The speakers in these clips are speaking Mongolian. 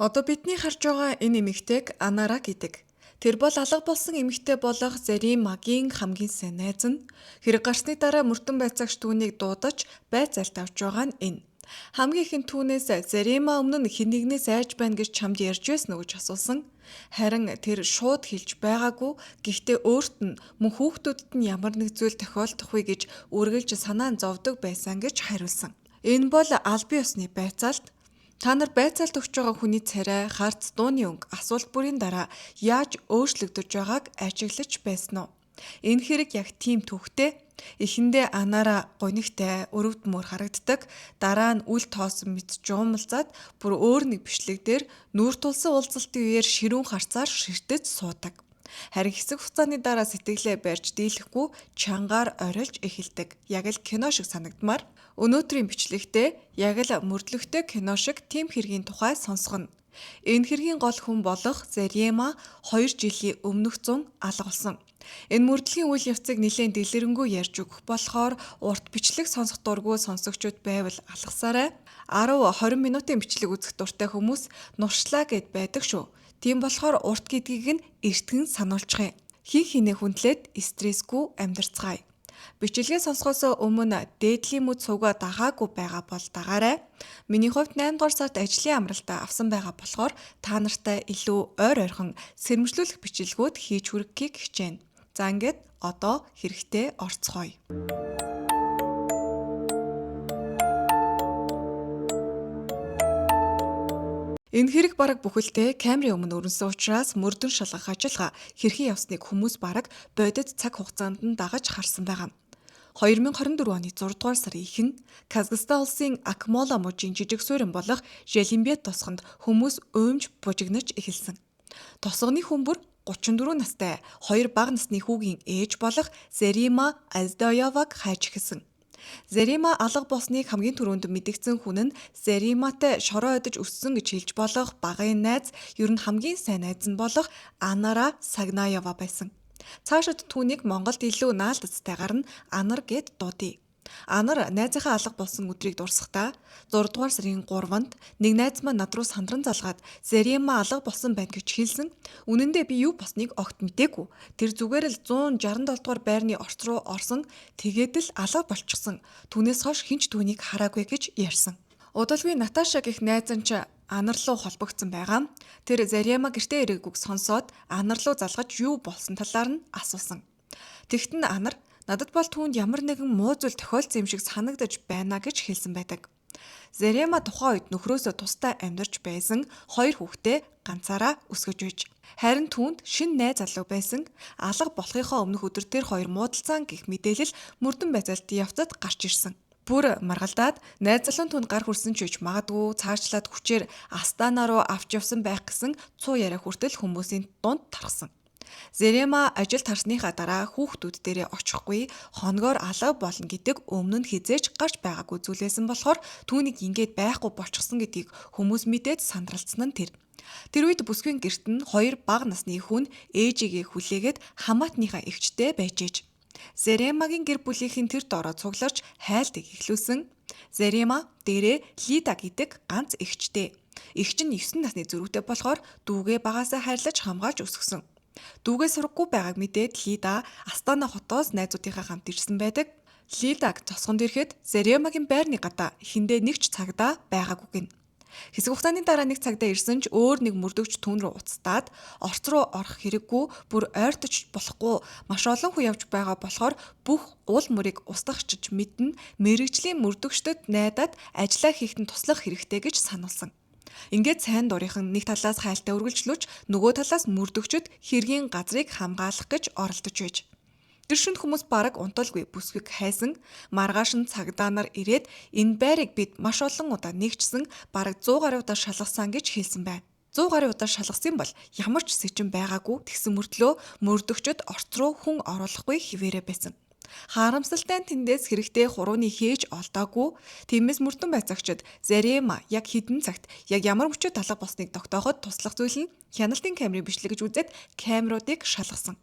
Одоо бидний харж байгаа энэ эмэгтэйг Анара гэдэг. Тэр бол алга болсон эмэгтэй болох Заримагийн хамгийн сайн найз нь. Хэрэг гарсны дараа мөрдөн байцаагч түүнийг дуудаж байцаалт авч байгаа нь энэ. Хамгийн ихэнд түүнээс Зарима өмнө нь хэн нэгнээс айж байна гэж чамд ярьж байсан уу гэж асуусан. Харин тэр шууд хэлж байгаагүй. Гэхдээ өөрт нь мөн хүүхдүүдэд нь ямар нэг зүйл тохиолдох вэ гэж үргэлж санаа нь зовдөг байсан гэж хариулсан. Энэ бол албан ёсны байцаалт. Та нар байцаалт өгч байгаа хүний царай, харц, дууны өнгө, асуулт бүрийн дараа яаж өөрчлөгдөж байгааг ажиглаж байсан уу? Энэ хэрэг яг тийм төвхтэй. Эхэндээ Анара гунигтай, өрөвд мөр харагддаг. Дараа нь үл тоосон мэт жуумалзаад бүр өөр нэг бичлэг дээр нүүр тулсан уулзалтын үеэр ширүүн харцаар ширтэж суудаг. Харин хэсэг хугацааны дараа сэтгэлээ барьж дийлэхгүй чангаар орилж эхэлдэг. Яг л кино шиг санагдмаар. Өнөөдрийн бичлэгтээ яг л мөрдлөгтэй кино шиг тим хэргийн тухай сонсгоно. Энэ хэргийн гол хүн болох Зарима 2 жилийн өмнөх зун алга болсон. Энэ мөрдлөгийн үйл явцыг нэлээд дэлгэрэнгүй ярьж өгөх болохоор урт бичлэг сонсох дургүй сонсогчид байвал алгасаарай. 10-20 минутын бичлэг үзэх дуртай хүмүүс нуршлаа гэд байдаг шүү. Тийм болохоор урт гэдгийг нь эртгэн сануулчихъя. Хин хинээ хүндлээд стрессгүй амьдарцгаая. Бичлэгээ сонсохоос өмнө дээдлийн мэд суугаа дагаагүй байгаа бол дагаарай. Миний хувьд 8 дугаар сард ажлын амралтаа авсан байгаа болохоор та нартай илүү ойр ойрхон сэрэмжлүүлэх бичлэгүүд хийж хүргэхийг хичээнэ. За ингээд одоо хэрэгтэй орцгоё. Энэ хэрэг бараг бүхэлдээ камерын өмнө өрнсөн учраас мөрдөн шалгах ажиллагаа хэрхэн явсныг хүмүүс бараг бодит цаг хугацаанд нь дагаж харсан байгаа. 2024 оны 6 дугаар сарын ихэнх Казахстан улсын Акмола мужийн жижиг суурин болох Жалимбет тосгонд хүмүүс уймж бужигнаж эхэлсэн. Тосгоны хүмбэр 34 настай 2 бага насны хүүгийн ээж болох Зарима Аздоёваг хайж эхэлсэн. Зарима алга болсныг хамгийн түрүүнд мэдгдсэн хүн нь Зариматай шороо өдөж өссөн гэж хэлж болох багын найз, ер нь хамгийн сайн найз нь болох Анара Сагнаева байсан. Цаашид түүнийг Монголд илүү наалтцтайгаар нь Анар гэд дуудъя. Анар найзынхаа алга болсон өдрийг дурсахдаа 6 дугаар сарын 3-нд нэг найз маань над руу сандран залгаад Зарима алга болсон байна гэж хэлсэн. Үнэн дээр би юу болсныг огт мэдээгүй. Тэр зүгээр л 167 дугаар байрны орц руу орсон. Тэгээд л алга болчихсон. Түүнээс хойш хинч түүнийг хараагүй гэж ярьсан. Удалгүй Наташа гэх найз нь ч Анар руу холбогдсон байгаа. Тэр Зарима гэртээ ирээгүйг сонсоод Анар руу залгаж юу болсон талаар нь асуусан. Тэгтэн Анар надад бол түүнд ямар нэгэн муу зүйл тохиолдсон юм шиг санагдаж байна гэж хэлсэн байдаг. Зарима тухайн үед нөхрөөсөө тусдаа амьдарч байсан 2 хүүхдээ ганцаараа өсгөж үйж. Харин түүнд шинэ найз залуу байсан. Алга болохынхоо өмнөх өдөр тэр хоёр муудалцаан гэх мэдээлэл мөрдөн байцаалтын явцад гарч ирсэн. Бүр маргалдаад найз залуу нь түнд гар хүрсэн ч үуч магадгүй цаашлаад хүчээр Астана руу авч явсан байх гэсэн цуу яриа хүртэл хүмүүсийн дунд тархсан. Зарима ажилд харсныхаа дараа хүүхдүүд дээрээ очихгүй хоногоор алга болно гэдэг өмнө нь хизээж гарч байгаагүй зүйлээсэн болохоор түүнийг ингээд байхгүй болчихсон гэдгийг хүмүүс мэдээд сандралцсан нь тэр. Тэр үед бүсгийн гэрт нь 2 бага насны хүн ээжигээ хүлээгээд хамаатныхаа эгчтэй байжээж. Заримагийн гэр бүлийнхэн тэр доороо цугларч хайлтыг эхлүүлсэн. Зарима дээрээ Лида гэдэг ганц эгчтэй. Эгч нь 9 насны зүрхтэй болохоор дүүгээ багаасаа хайрлаж хамгаалж өсгсөн. Дүүгээ сургахгүй байгааг мэдээд Лида Астана хотоос найзуудынхаа хамт ирсэн байдаг. Лидаг цосгонд ирэхэд Заримагийн байрны гадаа эхэндээ нэг ч цагдаа байгаагүй гин. Хэсэг хугацааны дараа нэг цагдаа ирсэн ч өөр нэг мөрдөгч түүн рүү уцтаад орц руу орох хэрэггүй бүр ойртож болохгүй маш олон хүн явж байгаа болохоор бүх уул мөрийг устгахчиж мэднэ мэрэгжлийн мөрдөгчдөд найдаад ажиллаа хийхэд туслах хэрэгтэй гэж сануулсан. Ингээд сайн дурынхан нэг талаас хайлтаа үргэлжлүүлж нөгөө талаас мөрдөгчөд хэргийн газрыг хамгаалах гэж оролдож байж. Тэр шүнд хүмүүс бараг унталгүй бүсгүйг хайсан. Маргааш нь цагдаа нар ирээд энэ байрыг бид маш олон удаа нэгжсэн бараг 100 гаруй удаа шалгасан гэж хэлсэн байна. 100 гаруй удаа шалгасан бол ямар ч сэжин байгаагүй тэгсэн мөртлөө мөрдөгчөд орц руу хүн оруулахгүй хിവэрэ байсан. Харамсалтай нь тэндээс хэрэгтэй хурууны хийж олдоогүй. Тиймээс мөрдөн байцаагчид Зарима яг хідэн цагт яг ямар мөчөд талга болсныг тогтооход туслах зүйл нь хяналтын камерын бичлэг гэж үзээд камеруудыг шалгасан.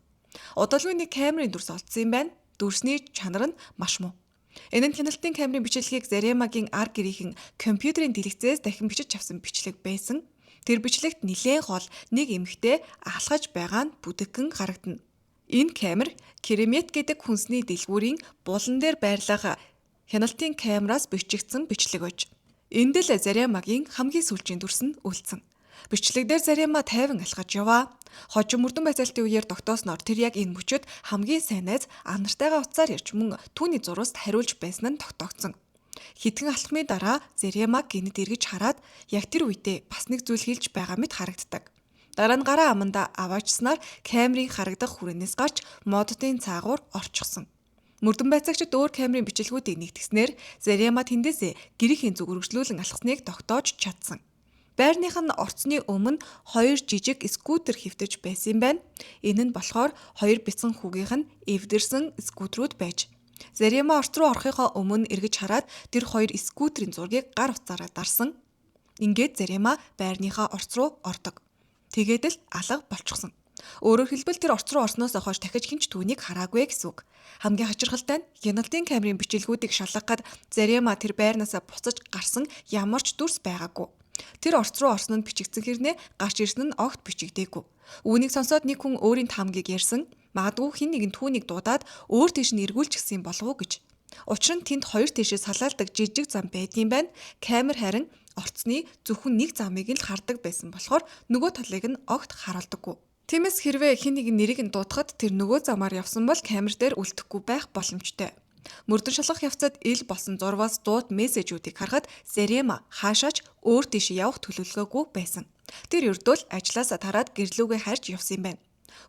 Удалгүй нэг камерын дүрс олдсон юм байна. Дүрсний чанар нь маш муу. Энэ нь хяналтын камерын бичлэгийг Заримагийн ар гэрийнхэн компьютерийн дэлгэцээс дахин бичиж авсан бичлэг байсан. Тэр бичлэгт нэлээд гол нэг эмэгтэй алхаж байгаа нь бүдэгхэн харагдана. Энэ камер Керемет гэдэг хүнсний дэлгүүрийн булан дээр байрлах хяналтын камераас бичигдсэн бичлэг байж. Энд л Зариамагийн хамгийн сүүлийн дүрс нь үлдсэн. Бичлэг дээр Зариама тайван алхаж яваа. Хожим мөрдөн байцаалтын үеэр тогтоосноор тэр яг энэ мөчөд хамгийн сайн найз анартайгаа уцаар ярьж мөн түүний зурваст хариулж байсан нь тогтоогдсон. Хэдхэн алхмын дараа Зариама гинэд эргэж хараад яг тэр үедээ бас нэг зүйл хэлж байгаа мэт харагддаг. Дараа нь гараа аманда аваачснаар камерын харагдах хүрээнээс гарч моддын цаагуур орчихсон. Мөрдөн байцаагчид өөр камерын бичлэгүүдийг нэгтгэснээр Зариама тэндээсээ гэрийн зүг өргөжлүүлэн алхсныг тогтоож чадсан. Байрных нь орцны өмнө 2 жижиг скутер хэвтэж байсан юм байна. Энэ нь болохоор 2 бяцхан хүүгийнх нь эвдэрсэн скутерүүд байж. Зариама орц руу орохынхоо өмнө эргэж хараад тэр 2 скутерийн зургийг гар утсаараа дарсан. Ингээд Зариама байрныхаа орц руу ордог. Тэгээд л алга болчихсон. Өөрөөр хэлбэл тэр орц руу орсноос хойш дахиж хинч түүнийг хараагүй гэсэн үг. Хамгийн хачирхалтай нь хяналтын камерын бичлэгүүдийг шалгахад Зариама тэр байрнаасаа буцаж гарсан ямар ч дүрс байгаагүй. Тэр орц руу орсон нь бичигдсэн хэрнээ гарч ирсэн нь огт бичигдээгүй. Үүнийг сонсоод нэг хүн өөрийн таамгийг ярьсан. Магадгүй хэн нэгэн түүнийг дуудаад өөр тийш нь эргүүлчихсэн болов уу гэж. Учир нь тэнд 2 тийшээ салаалдаг жижиг зам байдгийн байна. Камер харин орцны зөвхөн нэг замыг л хардаг байсан болохоор нөгөө талыг нь огт харуулдаггүй. Тиймээс хэрвээ хэн нэгэн нэрийг нь дуудахад тэр нөгөө замаар явсан бол камер дээр үлдэхгүй байх боломжтой. Мөрдөн шалгах явцад ил болсон зурваас дууд мессежүүдийг харахад Зариама хаашаач өөр тийш явах төлөвлөгөөгүй байсан. Тэр ердөө л ажлаасаа тараад гэрлүүгээ харж явсан юм байна.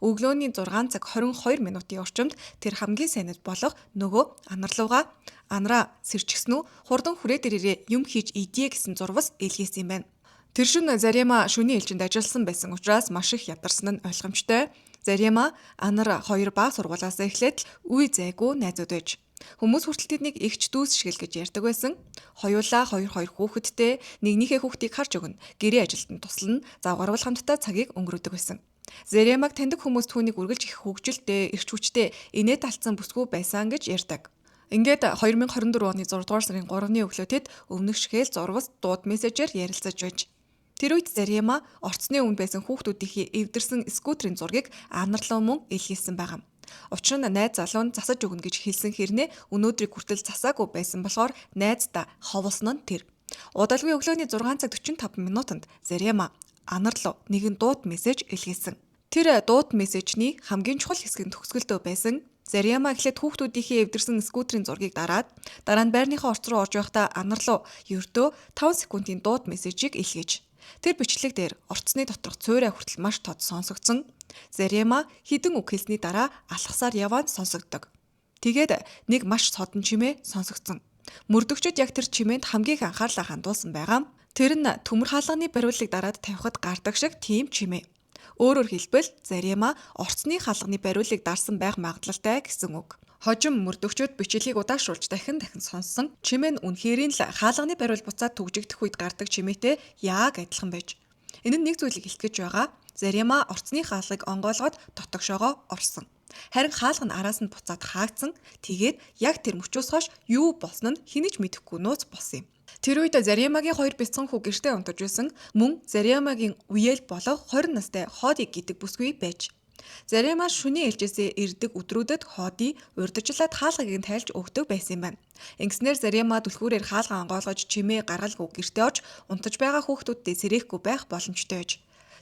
Өглөөний 6 цаг 22 минутын орчимд тэр хамгийн сайнад болох нөгөө анарлууга анараа сэрчгсэн үү хурдан хүрээд ирээрээ юм хийж идье гэсэн зурвас илгээсэн юм байна. Тэр шөнө Зариама шөнийн ээлжинд ажилласан байсан учраас маш их ядарсан нь ойлгомжтой. Зариама анар 2 бага сургуулаасаа эхлээд үе зайгүй найзууд байж. Хүмүүс хүртэл тэднийг эгч дүүс шиг л гэж ярьдаг байсан. Хоёулаа 2 хүүхэдтэй нэгнийхээ хүүхдийг харж өгнө. Гэрээ ажилтнанд туслана, завгарвал хамтдаа цагийг өнгөрөөдөг байсан. Зариамаг таньдаг хүмүүс түүнийг үргэлж их хөгжилтэй, эрч хүчтэй, инээд талцсан бүсгүй байсан гэж ярьдаг. Ингээд 2024 оны 6 дугаар сарын 3-ны өглөө тэд өмнөх шигээл зурвас дууд мессежээр ярилцаж байж. Тэр үед Зариама орцны өмнө байсан хүүхдүүдийнхээ эвдэрсэн скутерийн зургийг анарлуу мөн илгээсэн байгаа. Учир нь найз залуу нь засаж өгнө гэж хэлсэн хэрнээ өнөөдрийг хүртэл засаагүй байсан болохоор найздаа ховолсон нь тэр. Удалгүй өглөөний 6 цаг 45 минутанд Зариама анарлуу нэгэн дууд мессеж илгээсэн. Тэр дууд мессежний хамгийн чухал хэсэг нь төгсгөлдөө байсан. Зариама эхлээд хүүхдүүдийнхээ эвдэрсэн скутерийн зургийг дараад дараа нь байрныхаа орц руу орж байхдаа анарлуу ердөө 5 секундын дууд мессежийг илгээж. Тэр бичлэг дээр орцны доторх цуурай хүртэл маш тод сонсогдсон. Зариама хідэн үг хэлсний дараа алхасаар яваад сонсогддог. Тэгээд нэг маш содон чимээ сонсогдсон. Мөрдөгчд яг тэр чимээнд хамгийн их анхаарлаа хандуулсан байгаа. Тэр нь төмөр хаалганы бариуллыг дараад тавихад гардаг шиг тийм чимээ. Өөрөөр хэлбэл Зариама орцны хаалганы бариуллыг дарсан байх магадлалтай гэсэн үг. Хожим мөрдөгчд бичлэгийг удаашруулж дахин сонссон. Чимээ нь үнэхэрийн л хаалганы бариул буцаад түгжигдэх үед гардаг чимээтэй яг адилхан байж. Энэ нь нэг зүйлийг хэлэх гэж байгаа. Зариама орцны хаалгыг онгойлгоод дотогшоогоо орсон. Харин хаалга нь араас нь буцаад хаагдсан. Тэгээд яг тэр мөчөөс хойш юу болсон нь хинэж мэдэхгүй нууц болсон юм. Тэр үед Зариамагийн 2 бяцхан хүү гэртээ унтаж байсан. Мөн Зариамагийн үеэл болох 20 настай Ходи гэдэг бүсгүй байж. Зариама шөнийн ээлжээсээ ирдэг өдрүүдэд Ходи урдчлаад хаалгыг нь тайлж өгдөг байсан юм байна. Ингэснээр Зариама түлхүүрээр хаалга онгойлгож чимээ гаргалгүй гэртээ орж унтаж байгаа хүүхдүүдтэй сэрээхгүй байх боломжтой байж.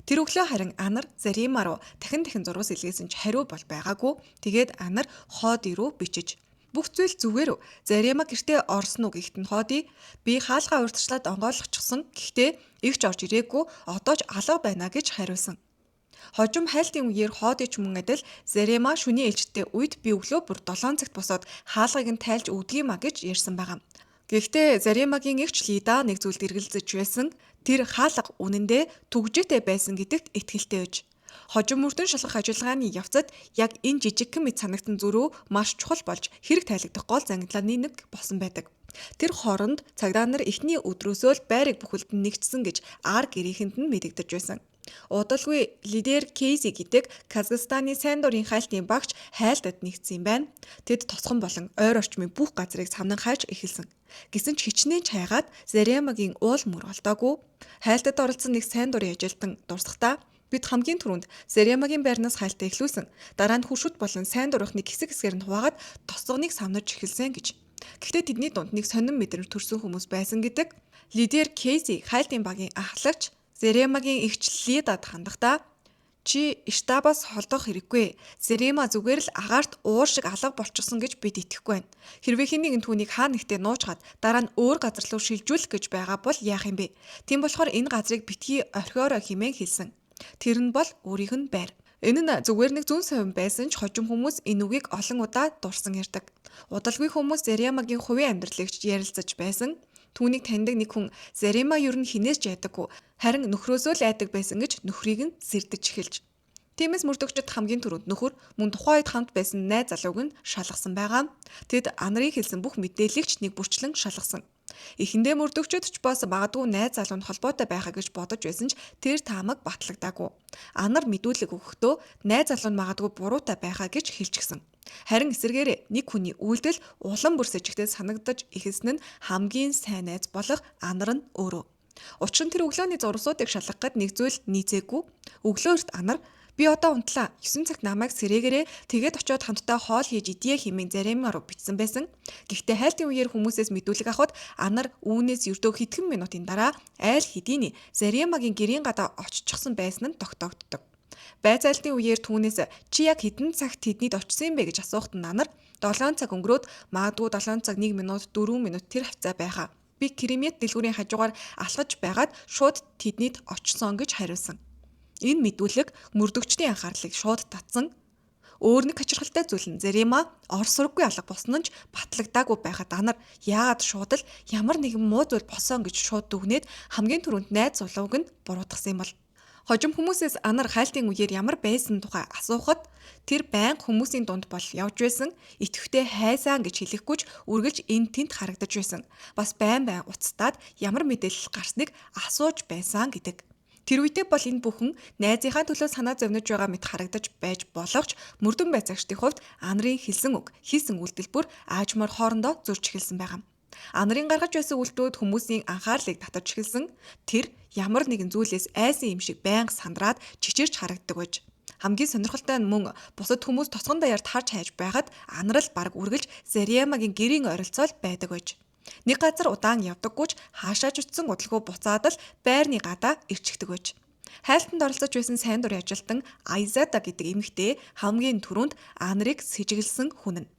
Тэр өглөө харин анар Зариама руу дахин зурвас илгээсэн ч хариу бол байгаагүй. Тэгээд анар Ходи руу бичиж бүх зүйл зүгээр үү? Зариама гэртээ орсон уу гэхэд нь Ходи би хаалгаа урдчлаад онгойлгочихсон. Гэхдээ игч орж ирээгүй. Одоо ч алга байна гэж хариулсан. Хожим хайлтын үеэр Ходи ч мөн адил Зариама шөнийн ээлжтэй үед би өглөө бүр 7 цагт босоод хаалгыг нь тайлж өгдөг юм а гэж ярьсан байгаа. Гэхдээ Зариамагийн эгч Лида нэг зүйлд эргэлзэж байсан. Тэр хаалга үнэндээ түгжээтэй байсан гэдэгт итгэлтэй байж. Хожим мөрдөн шалгах ажиллагааны явцад яг энэ жижигхэн мэд санагтан зөрүү маш чухал болж хэрэг тайлагдах гол зангидлааны нэг болсон байдаг. Тэр хооронд цагдаа нар эхний өдрөөсөө л байрыг бүхэлд нь нэгтсэн гэж ар гэрээхэнд нь мэдэгдэж байсан. Удалгүй лидер Кейси гэдэг Казахстаны сайн дурын хайлтын багш хайлтад нэгдсэн юм байна. Тэд тосгон болон ойр орчмын бүх газрыг самнан хайж эхэлсэн. Гэсэн ч хичнээн чайгаад Зарямагийн уул мөр олдоогүй. Хайлтад оролцсон нэг сайн дурын ажилтан дурсахдаа бид хамгийн түрүүнд Зарямагийн байрнаас хайлтаа эхлүүлсэн. Дараа нь хуршууд болон сайн дурхны хэсэг хэсгээр нь хуваагаад тосгоныг самнаж эхэлсэн гэж. Гэхдээ тэдний дунд нэг сонин мэдрэмж төрсөн хүмүүс байсан гэдэг. Лидер Кейси хайлтын багийн ахлагч Зарямагийн эгч Лидад хандахдаа чи штабаас холдох хэрэггүй. Заряма зүгээр л агаарт уур шиг алга болчихсон гэж бид итгэхгүй байна. Хэрвээ хэн нэгэн түүнийг хаа нэгтээ нуужгаад дараа нь өөр газар руу шилжүүлэх гэж байгаа бол яах юм бэ? Тийм болохоор энэ газрыг битгий орхиороо хэмээн хэлсэн. Тэр нь бол өөрийнх нь байр. Энэ нь зүгээр нэг зүүн совин байсан ч хожим хүмүүс энэ үгийг олон удаа дурсан ярьдаг. Удалгүй хүмүүс Зарямагийн хувийн амьдралагч ярилцаж байсан. Түүнийг таньдаг нэг хүн Заряма юу н хинээс ч ядаггүй. Харин нөхрөөсөө л айдаг байсан гэж нөхрийг нь сэрдэж эхэлж. Тиймээс мөрдөгчд хамгийн түрүүнд нөхөр мөн тухайн үед хамт байсан найз залууг нь шалгасан байгаа. Тэд анарын хэлсэн бүх мэдээллийг ч нэг бүрчлэн шалгасан. Эхэндээ мөрдөгчд ч бас магадгүй найз залуу нь холбоотой байхаа гэж бодож байсан ч тэр таамаг батлагдаагүй. Анар мэдүүлэг өгөхдөө найз залуу нь магадгүй буруутай байхаа гэж хэлчихсэн. Харин эсвэргээр нэг хүний үйлдэл улам бүр сэжигтэй санагдаж эхэлсэн нь хамгийн сайн найз болох анар нь өөрөө. Учир нь тэр өглөөний зурсуудыг шалгахад нэг зүйл нийцээгүй. Өглөөрт анар би одоо унтлаа 9 цагт намайг сэрээгээрээ тэгээд очиод хамтдаа хоол хийж идье хэмээн Заряма руу бичсэн байсан. Гэхдээ хайлтын үеэр хүмүүсээс мэдүүлэг авахд анар үүнээс ердөө хэдхэн минутын дараа айл хэдийн Зарямагийн гэрийн гадаа очичихсан байсан нь тогтоогддог. Байцаалтын үеэр түүнээс чи яг хэдэн цагт тэднийд очсон юм бэ гэж асуухад анар 7 цаг өнгөрөөд магадгүй 7 цаг 1 минут 4 минут тэр хавцаа байхаа. Би Кремет дэлгүүрийн хажуугаар алхаж байгаад шууд тэднийд очсон гэж хариулсан. Энэ мэдүүлэг мөрдөгчдийн анхаарлыг шууд татсан. Өөр нэг хачирхалтай зүйл нь Заряма ор сурггүй алга болсон нь ч батлагдаагүй байхад анар яагаад шууд л ямар нэгэн муу зүйл босон гэж шууд дүгнээд хамгийн түрүүнд найз залууг нь буруутгасан юм бол. Хожим хүмүүсээс анар хайлтын үеэр ямар байсан тухай асуухад тэр байнга хүмүүсийн дунд бол явж байсан, итгэвтэй хайсан гэж хэлэхгүй ч үргэлж энд тэнд харагдаж байсан. Бас байн уцтаад ямар мэдээлэл гарсныг асууж байсан гэдэг. Тэр үедээ бол энэ бүхэн найзынхаа төлөө санаа зовниж байгаа мэт харагдаж байж болох ч мөрдөн байцаагчдын хувьд анарын хэлсэн үг, хийсэн үйлдэл бүр аажмаар хоорондоо зөрж эхэлсэн байгаа. Анарын гаргаж байсан үйлдэлүүд хүмүүсийн анхаарлыг татаж эхэлсэн. Тэр ямар нэгэн зүйлээс айсан юм шиг байнга сандраад чичирч харагддаг байж. Хамгийн сонирхолтой нь мөн бусад хүмүүс тосгон даяар тарж хайж байхад анарал баг үргэлж Зарямагийн гэрийн ойролцоол байдаг байж. Нэг газар удаан явдаггүй ч хаашаа ч утсан удалгүй буцаад л байрны гадаа ирчихдэг байж. Хайлтанд оролцож байсан сайн дурын ажилтан Айзада гэдэг эмэгтэй хамгийн түрүүнд анарыг сэжиглсэн хүн нь.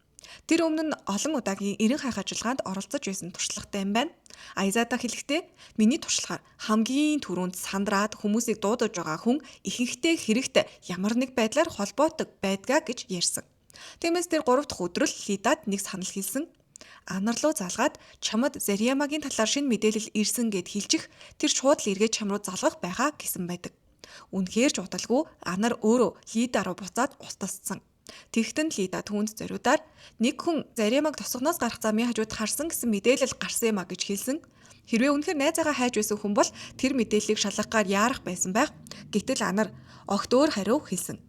Тэр өмнө нь олон удаагийн эрен хайх ажиллагаанд оролцож байсан туршлагатай юм байна. Айзада хэлэхдээ миний туршлагаар хамгийн түрүүнд сандраад хүмүүсийг дуудаж байгаа хүн ихэнхдээ хэрэгт ямар нэг байдлаар холбоотойг байдгаа гэж ярьсан. Тиймээс тэр 3 дахь өдрөл Лидад нэг санал хэлсэн. Анар руу залгаад чамд Зарямагийн талаар шинэ мэдээлэл ирсэн гэд хэлчих тэр шууд л эргээд чам руу залгах байгаа гэсэн байдаг. Үнэхээр ч удалгүй анар өөрөө Лида руу буцаад устгасан. Тэгтэн Лида түүнд зориудаар нэг хүн Зарямаг тосгоноос гарах замын хажууд харсан гэсэн мэдээлэл гарсан юм а гэж хэлсэн. Хэрвээ үнэхээр найзаагаа хайж байсан хүн бол тэр мэдээллийг шалгахаар яарах байсан байх. Гэтэл анар огт өөр хариу хэлсэн.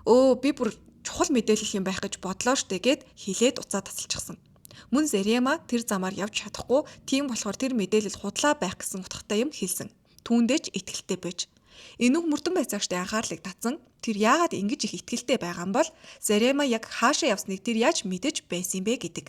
Өө би бүр чухал мэдээлэл юм байх гэж бодлоо штэ гэд хэлээд уцаа тасалчихсан. Мөн Заряма тэр замаар явж чадахгүй, тийм болохоор тэр мэдээлэл худлаа байх гэсэн утгатай юм хэлсэн. Түүндээ ч итгэлтэй байж. Энэ үг мөрдөн байцаагчдын анхаарлыг татсан. Тэр яагаад ингэж их итгэлтэй байгаа юм бол Заряма яг хаашаа явсныг тэр яаж мэдэж байсан бэ гэдэг.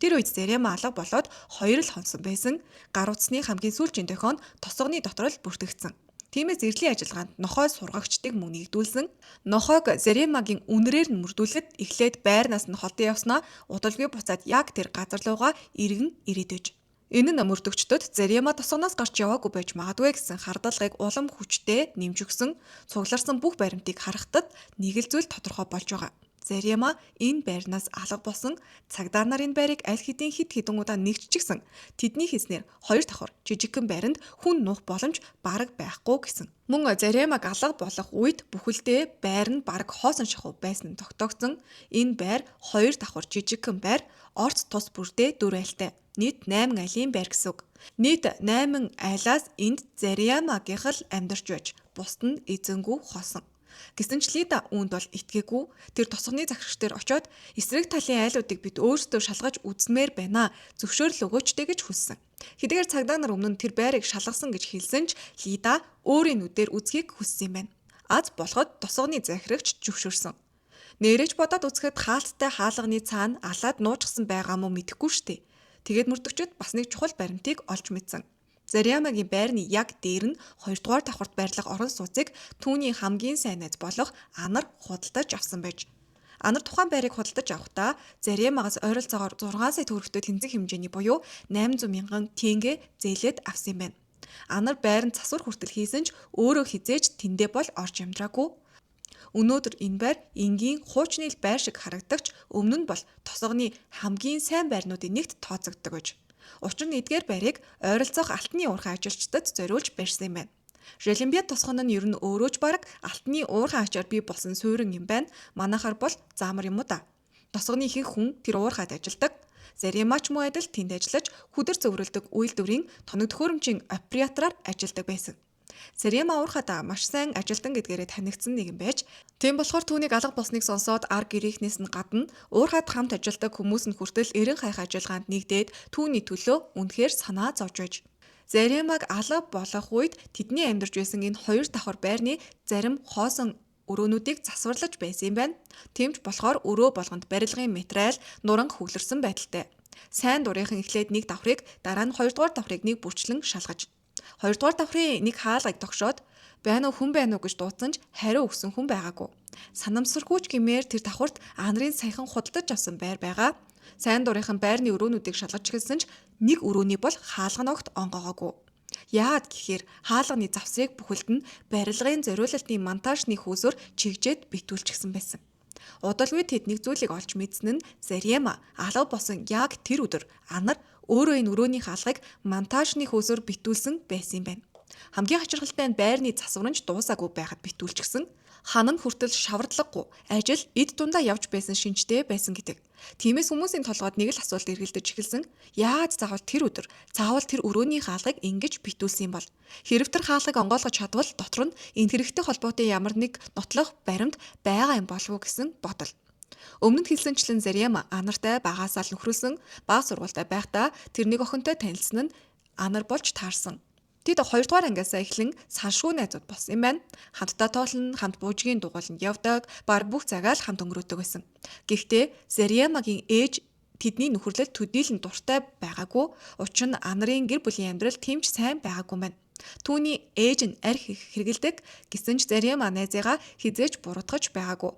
Тэр үед Заряма алга болоод 2 л хонсон байсан. Гар утасны хамгийн сүүлчийн дохион тосгоны дотор л бүртгэгдсэн. Тиймээс эрлийн ажиллагаанд нохой сургагчдыг мөн нэгдүүлсэн. Нохойг Зарямагийн үнрээр нь мөрдүүлэхэд эхлээд байрнаас нь холдон явснаа удалгүй буцаад яг тэр газар руугаа иргэн ирээд байж. Энэ нь мөрдөгчдөд Заряма тосгоноос гарч яваагүй байж магадгүй гэсэн хардалгыг улам хүчтэй нэмж өгсөн. Цугларсан бүх баримтыг харахад нэг л зүйл тодорхой болж байгаа. Зариама энэ байрнаас алга болсон цагдаа нар энэ байрыг аль хэдийн хэд хэдэн удаа нэгтчихсэн. Тэдний хэлснээр хоёр давхар жижигхэн байранд хүн нуух боломж бараг байхгүй гэсэн. Мөн Зариамаг алга болох үед бүхэлдээ байр нь бараг хоосон шахуу байсан нь тогтоогдсон. Энэ байр хоёр давхар жижигхэн байр, орц тус бүрдээ 4 айлтай. Нийт 8 айлын байр гэсэн үг. Нийт 8 айлаас энд Зариамагийнх л амьдарч байж, бусд нь эзэнгүй хоосон. Гэсэн ч Лида үүнд бол итгээгүй. Тэр тосгоны загшигч дээр очиод эсрэг талын айлуудыг бид өөрсдөө шалгаж үзнэмээр байна. Зөвшөөрөл өгөөч дээ гэж хүссэн. Хэдийгээр цагдаа нар өмнө нь тэр байрыг шалгасан гэж хэлсэн ч Лида өөрийн нүдээр үзхийг хүссэн юм байна. Аз болоход тосгоны захирагч зөвшөөрсөн. Нэрэж бодоод үзэхэд хаалттай хаалганы цаана алаад нуучсан байгаа мó мэдэхгүй штэ. Тэгээд мөрдөгчд бас нэг чухал баримтыг олж мэдсэн. Зариамагийн байрны яг дээр нь 2 дугаар давхарт байрлах орон сууцыг түүний хамгийн сайн найз болох Анар худалдаж авсан байж. Анар тухайн байрыг худалдаж авахдаа Зариамагаас ойролцоогоор 6 сая төгрөгтэй тэнцэх хэмжээний буюу 800 мянган тенге зээлээд авсан юм байна. Анар байранд засвар хүртэл хийсэн ч өөрөө хизээж тэндээ бол орж амьдраагүй. Өнөөдөр энэ байр энгийн хуучны байр шиг харагдагч өмнө нь бол тосгоны хамгийн сайн байрнуудын нэгт тооцогддог байж. Учир нь эдгээр байрыг ойролцоох алтны уурхай ажилчдад зориулж барьсан юм байна. Желимбиад тосгон нь ер нь өөрөө ч бараг алтны уурхай ачаар бий болсон суурин юм байна. Манайхаар бол заамар юм уу да. Тосгоны ихэнх хүн тэр уурхайд ажилдаг. Зариамач муу адил тэнд ажиллаж хүдэр зөврөлдөг үйлдвэрийн тоног төхөөрөмжийн оператораар ажилладаг байсан. Зариама уурхайдаа маш сайн ажилтан гэдгээрээ танигдсан нэгэн байж, тийм болохоор түүнийг алга болсныг сонсоод ар гэрийнхнээс нь гадна уурхайд хамт ажилдаг хүмүүс нь хүртэл эрен хайх ажиллагаанд нэгдээд түүний төлөө үнэхээр санаа зовж байж. Зариамаг алга болох үед тэдний амьдарч байсан энэ 2 давхар байрны зарим хоосон өрөөнүүдийг засварлаж байсан юм байна. Тэмч болохоор өрөө болгонд барилгын материал нуран хөглөрсөн байдалтай. Сайн дурынхан эхлээд нэг давхрыг, дараа нь 2 дугаар давхрыг нэг бүрчлэн шалгаж. 2 дугаар давхрын нэг хаалгыг тогшоод байна уу хүн байна уу гэж дуудсан ч хариу өгсөн хүн байгаагүй. Санамсаргүйч гэмээр тэр давхарт Анарын саяхан худалдаж авсан байр байгаа. Сайн дурынхан байрны өрөөнүүдийг шалгаж эхэлсэн ч нэг өрөөний бол хаалга ногт онгоогоогүй. Яагаад гэхээр хаалганы завсрыг бүхэлд нь барилгын зориулалтын монтажны хөөсөөр чигжээд битүүлчихсэн байсан. Удалгүй тэд нэг зүйлийг олж мэдсэн нь Зариама алга болсон яг тэр өдөр Анар өөрөө энэ өрөөний хаалгыг монтажны хөөсөөр битүүлсэн байсан юм байна. Хамгийн хачирхалтай нь байрны засваранч дуусаагүй байхад битүүлчихсэн. Хан нь хүртэл шавардлагагүй ажил эд дундаа явж байсан шинжтэй байсан гэдэг. Тиймээс хүмүүсийн толгойд нэг л асуулт эргэлдэж эхэлсэн. Яаж заавал тэр өдөр заавал тэр өрөөний хаалгыг ингэж битүүлсэн юм бол? Хэрв тэр хаалгыг онгойлгож чадвал дотор нь энэ хэрэгтэй холбоотой ямар нэг нотлох баримт байгаа юм болов уу гэсэн бодол. Өмнө нь хэлсэнчлэн Зариама Анартай багаасаа л нөхрөлсөн, бага сургуультай байхдаа тэр нэг охинтой танилцсан нь Анар болж таарсан. Тэд 2 дугаар ангиасаа эхлэн саншгүй найзууд болсон юм байна. Хамтдаа тоолно, хамт буужгийн дугуйланд явдаг, бар бүх цагаа л хамт өнгөрөөдөг байсан. Гэхдээ Зариамагийн ээж тэдний нөхөрлөлд төдийлөн дуртай байгаагүй. Учир нь Анарын гэр бүлийн амьдрал тэмч сайн байгаагүй юм байна. Түүний ээж нь арх хэргэлдэг гэсэн ч Зариама найзыгаа хизээч буруутгаж байгаагүй.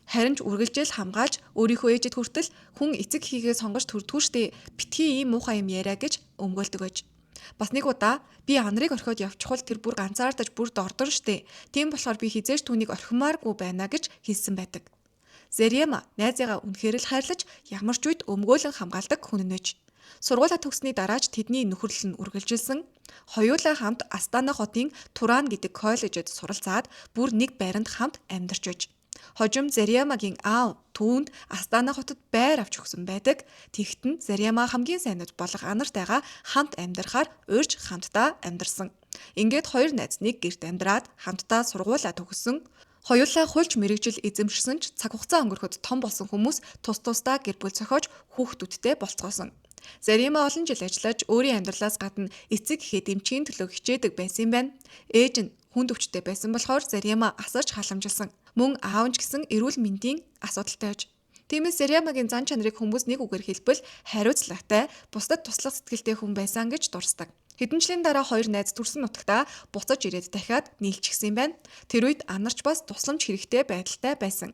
Харин ч үргэлжлэл хамгаалж өөрийнхөө ээжэд хүртэл хүн эцэг хийгээ сонгож төрдгүү штэ битгий ийм муухай юм яриа гэж өмгөөлдөг байж. Бас нэг удаа би Анарыг орхиод явчихвал тэр бүр ганцаардаж бүр дордон штэ. Тийм болохоор би хизээж түүнийг орхимааргүй байна гэж хэлсэн байдаг. Зариама найзыгаа үнэхээр л хайрлаж ямар ч үед өмгөөлөн хамгаалдаг хүн нэж. Сургуулаа төгссөний дараач тэдний нөхөрлөл нь үргэлжилсэн. Хоёулаа хамт Астана хотын Туран гэдэг коллежид суралцаад бүр нэг байранд хамт амьдарч байж. Хожим Зариамагийн аав түүнд Астана хотод байр авч өгсөн байдаг. Тэгтэн Зариама хамгийн сайнуд болох Анартайгаа хамт амьдрахаар урьж хамтдаа амьдарсан. Ингээд хоёр найз нэг гэрт амьдраад хамтдаа сургуулаа төгссөн. Хоёулаа хуульч мэрэгжил эзэмшсэн ч цаг хугацаа өнгөрөхөд том болсон хүмүүс тус тусдаа гэр бүл зохиож хүүхдүүдтэй болцгоосон. Зариама олон жил ажиллаж өөрийн амьдралаас гадна эцэг эхээ дэмжихийн төлөө хичээдэг байсан юм байна. Ээж нь хүнд өвчтэй байсан болохоор Зариама асарч халамжилсан. Мөн аав нь ч гэсэн эрүүл мэндийн асуудалтай байж. Тиймээс Зариамагийн зан чанарыг хүмүүс нэг үгээр хэлбэл хариуцлагатай, бусдад туслах сэтгэлтэй хүн байсан гэж дурсдаг. Хэдэн жилийн дараа хоёр найз төрсөн нутагтаа буцаж ирээд дахиад нийлчихсэн юм байна. Тэр үед Анарч бас тусламж хэрэгтэй байдалтай байсан.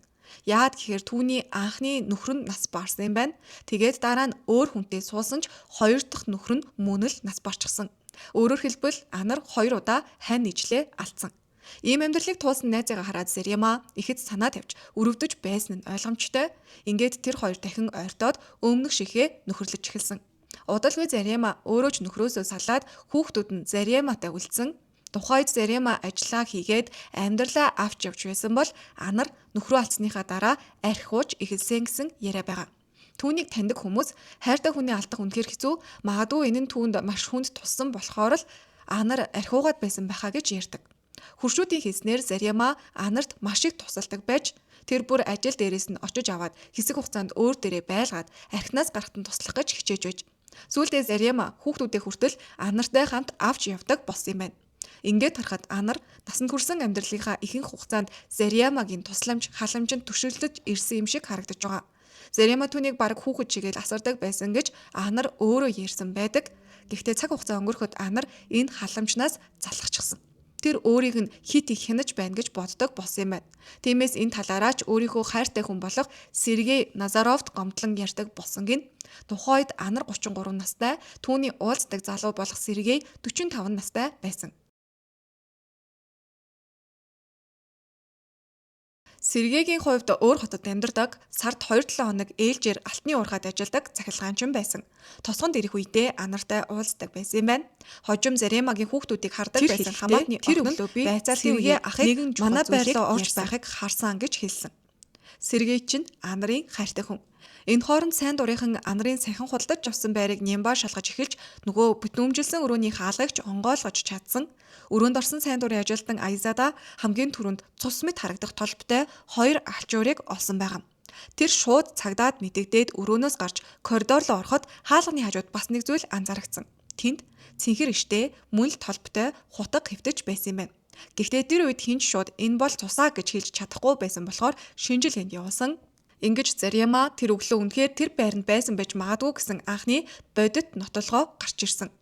Яагаад гэхээр түүний анхны нөхөр нь нас барсан юм байна. Тэгээд дараа нь өөр хүнтэй суусан ч хоёр дахь нөхөр нь мөн л нас барчихсан. Өөрөөр хэлбэл Анар 2 удаа хань нийжлээ алдсан. Ийм амьдралыг туулсан найзаагаа хараад Зарема ихэд санаа тавьж өрөвдөж байсан нь ойлгомжтой. Ингээд тэр хоёр дахин ойртоод өмнөх шихээ нөхөрлөж эхэлсэн. Удалгүй Зарема өөрөө ч нөхрөөсөө салаад хүүхдүүд нь Зарематай үлдсэн. Тухайд Зарема ажиллаа хийгээд амьдралаа авч явж байсан бол Анар нөхрөө алдсныхаа дараа архиуж эхэлсэн гэсэн яриа байгаа. Түүнийг таньдаг хүмүүс хайртай хүний алдах үнэхээр хэцүү, магадгүй энэ нь түүнд маш хүнд туссан болохоор л Анар архиугаад байсан байхаа гэж ярьдаг. Хуршүүдийн хэлснээр Зарема Анарт маш их тусалдаг байж тэр бүр ажил дээрээс нь очиж аваад хэсэг хугацаанд өөр дээрээ байлгаад архинаас гарахт нь туслах гэж хичээж байж. Сүүлдээ Зарема хүүхдүүдээ хүртэл Анартай хамт авч явдаг болсон юм байна. Ингээд харахад Анар насанд хүрсэн амьдралынхаа ихэнх хугацаанд Заремагийн тусламж, халамжинд түшиглэж ирсэн юм шиг харагдаж байгаа. Зарема түүнийг бараг хүүхэд чигээл асардаг байсан гэж Анар өөрөө ярьсан байдаг. Гэхдээ цаг хугацаа өнгөрөхөд Анар энэ халамжнаас залхачихсан. Тэр өөрийг нь хит их хянаж байна гэж боддог болсон юм байна. Тиймээс энэ талаараа ч өөрийнхөө хайртай хүн болох Сергей Назаровт гомдлон ярьдаг болсон гин. Тухайд Анар 33 настай, түүний уулздаг залуу болох Сергей 45 настай байсан. Сергейгийн хувьд өөр хотод амьдардаг, сард 2-7 хоног ээлжээр алтны уурхайд ажилладаг цахилгаанчин байсан. Тосгонд ирэх үедээ Анартай уулздаг байсан юм байна. Хожим Заремагийн хүүхдүүдийг хардаг байсан хамаатны тэр өглөө би Сергей ахыг манай байрлал орж байхыг харсан гэж хэлсэн. Сергей чинь Анарын хайртай хүн. Энэ хооронд сайн дурынхан Анарын сахин худалдаж авсан байрыг нямбаа шалгаж эхэлж нөгөө бүтнөмжилсэн өрөөний хаалгагч онгойлгож чадсан. Өрөөнд орсон сайн дурын ажилтан Айзада хамгийн түрүүнд цус мэт харагдах толботой 2 алчуурыг олсон байгаа. Тэр шууд цагдаад мэдэгдээд өрөөнөөс гарч коридор руу ороход хаалганы хажууд бас нэг зүйл анзаарагдсан. Тэнд цэнхэр иштэй мөн л толботой хутаг хэвтэж байсан юм байна. Гэхдээ тэр үед хинч шууд энэ бол цусаа гэж хэлж чадахгүй байсан болохоор шинжил хэнд явуулсан. Ингэж Зарема тэр өглөө үнэхээр тэр байранд байсан байж магадгүй гэсэн анхны бодит нотолгоо гарч ирсэн.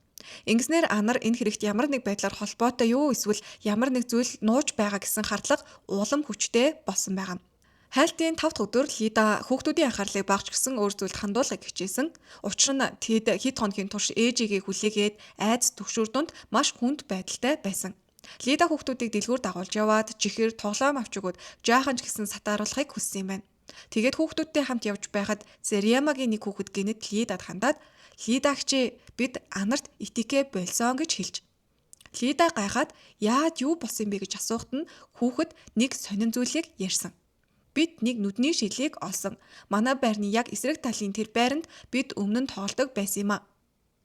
Ингэснээр Анар энэ хэрэгт ямар нэг байдлаар холбоотой юу эсвэл ямар нэг зүйл нууж байгаа гэсэн хардлага улам хүчтэй болсон байгаа. Хайлтын 5 дахь өдөр Лида хүүхдүүдийн анхаарлыг багч гисэн өөр зүйлд хандуулахыг хичээсэн. Учир нь тэд хэд хоногийн турш ээжигээ хүлээгээд айц төгшүүр дунд маш хүнд байдалтай байсан. Лида хүүхдүүдийг дэлгүүр дагуулж яваад чихэр тоглоом авч өгөөд жаахан ч гэсэн сатааруулахыг хүссэн юм байна. Тэгээд хүүхдүүдтэй хамт явж байхад Заремагийн нэг хүүхэд гинэд Лидад хандаад "Лидагч бид Анарт итикэ болсон" гэж хэлж. Лида гайхаад яад юу болсон бэ гэж асуухад нь хүүхэд нэг сонин зүйлийг ярьсан. "Бид нэг нүдний шилийг олсон. Манай байрны яг эсрэг талын тэр байранд бид өмнө нь тоглодог байсан юм а."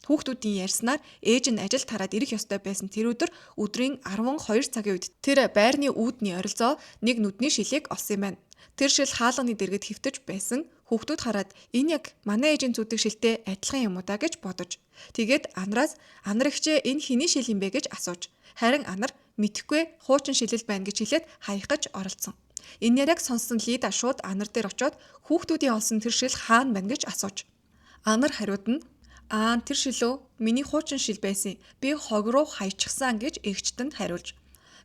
Хүүхдүүдийн ярьснаар ээж нь ажилд хараад ирэх ёстой байсан тэр өдөр өдрийн 12 цагийн үед тэр байрны үүдний оролцоо нэг нүдний шилийг олсон юм байна. Тэр шил хаалганы дэргэд хэвтэж байсан. Хүүхдүүд хараад энэ яг манай ээжийн зүүдэг шилтэй адилхан юм уу да гэж бодож. Тэгээд Анараас "Анар эгчээ энэ хэний шил юм бэ" гэж асууж. Харин Анар "Мэдхгүй, хуучин шилэл байна" гэж хэлээд хаях гэж оролцсон. Энэ яриаг сонссон Лида шууд Анар дээр очиод хүүхдүүдийн олсон тэр шил хаана байна гэж асууж. Анар хариуд нь тэр шилөө миний хуучин шил байсан. Би хог руу хаячихсан гэж эгчтэнд хариулж.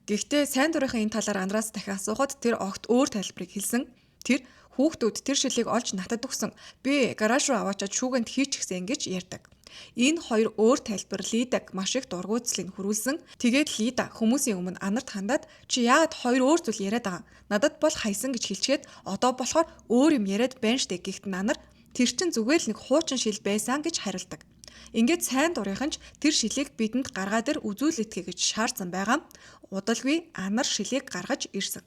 Гэхдээ сайн дурынхан энэ талаар Анараас дахин асуухад тэр огт өөр тайлбарыг хэлсэн. Тэр хүүхдүүд тэр шилийг олж надад өгсөн. Би гараж руу аваачаад шүүгэнд хийчихсэн гэж ярьдаг. Энэ хоёр өөр тайлбар Лидаг маш их дургуутслыг хүрүүлсэн. Тэгээд Лида хүмүүсийн өмнө Анарт хандаад "Чи яагаад хоёр өөр зүйл яриад байгаа? Надад бол хайсан" гэж хэлчихэд "Одоо болохоор өөр юм яриад байна штэ" гэхтэн Анар "Тэр чин зүгээр л нэг хуучин шил байсан" гэж хариулдаг. Ингээд сайн дурынхан ч тэр шилийг бидэнд гаргаад ир үзүүлэтгэ гэж шаардсан байгаа. Удалгүй Анар шилийг гаргаж ирсэн.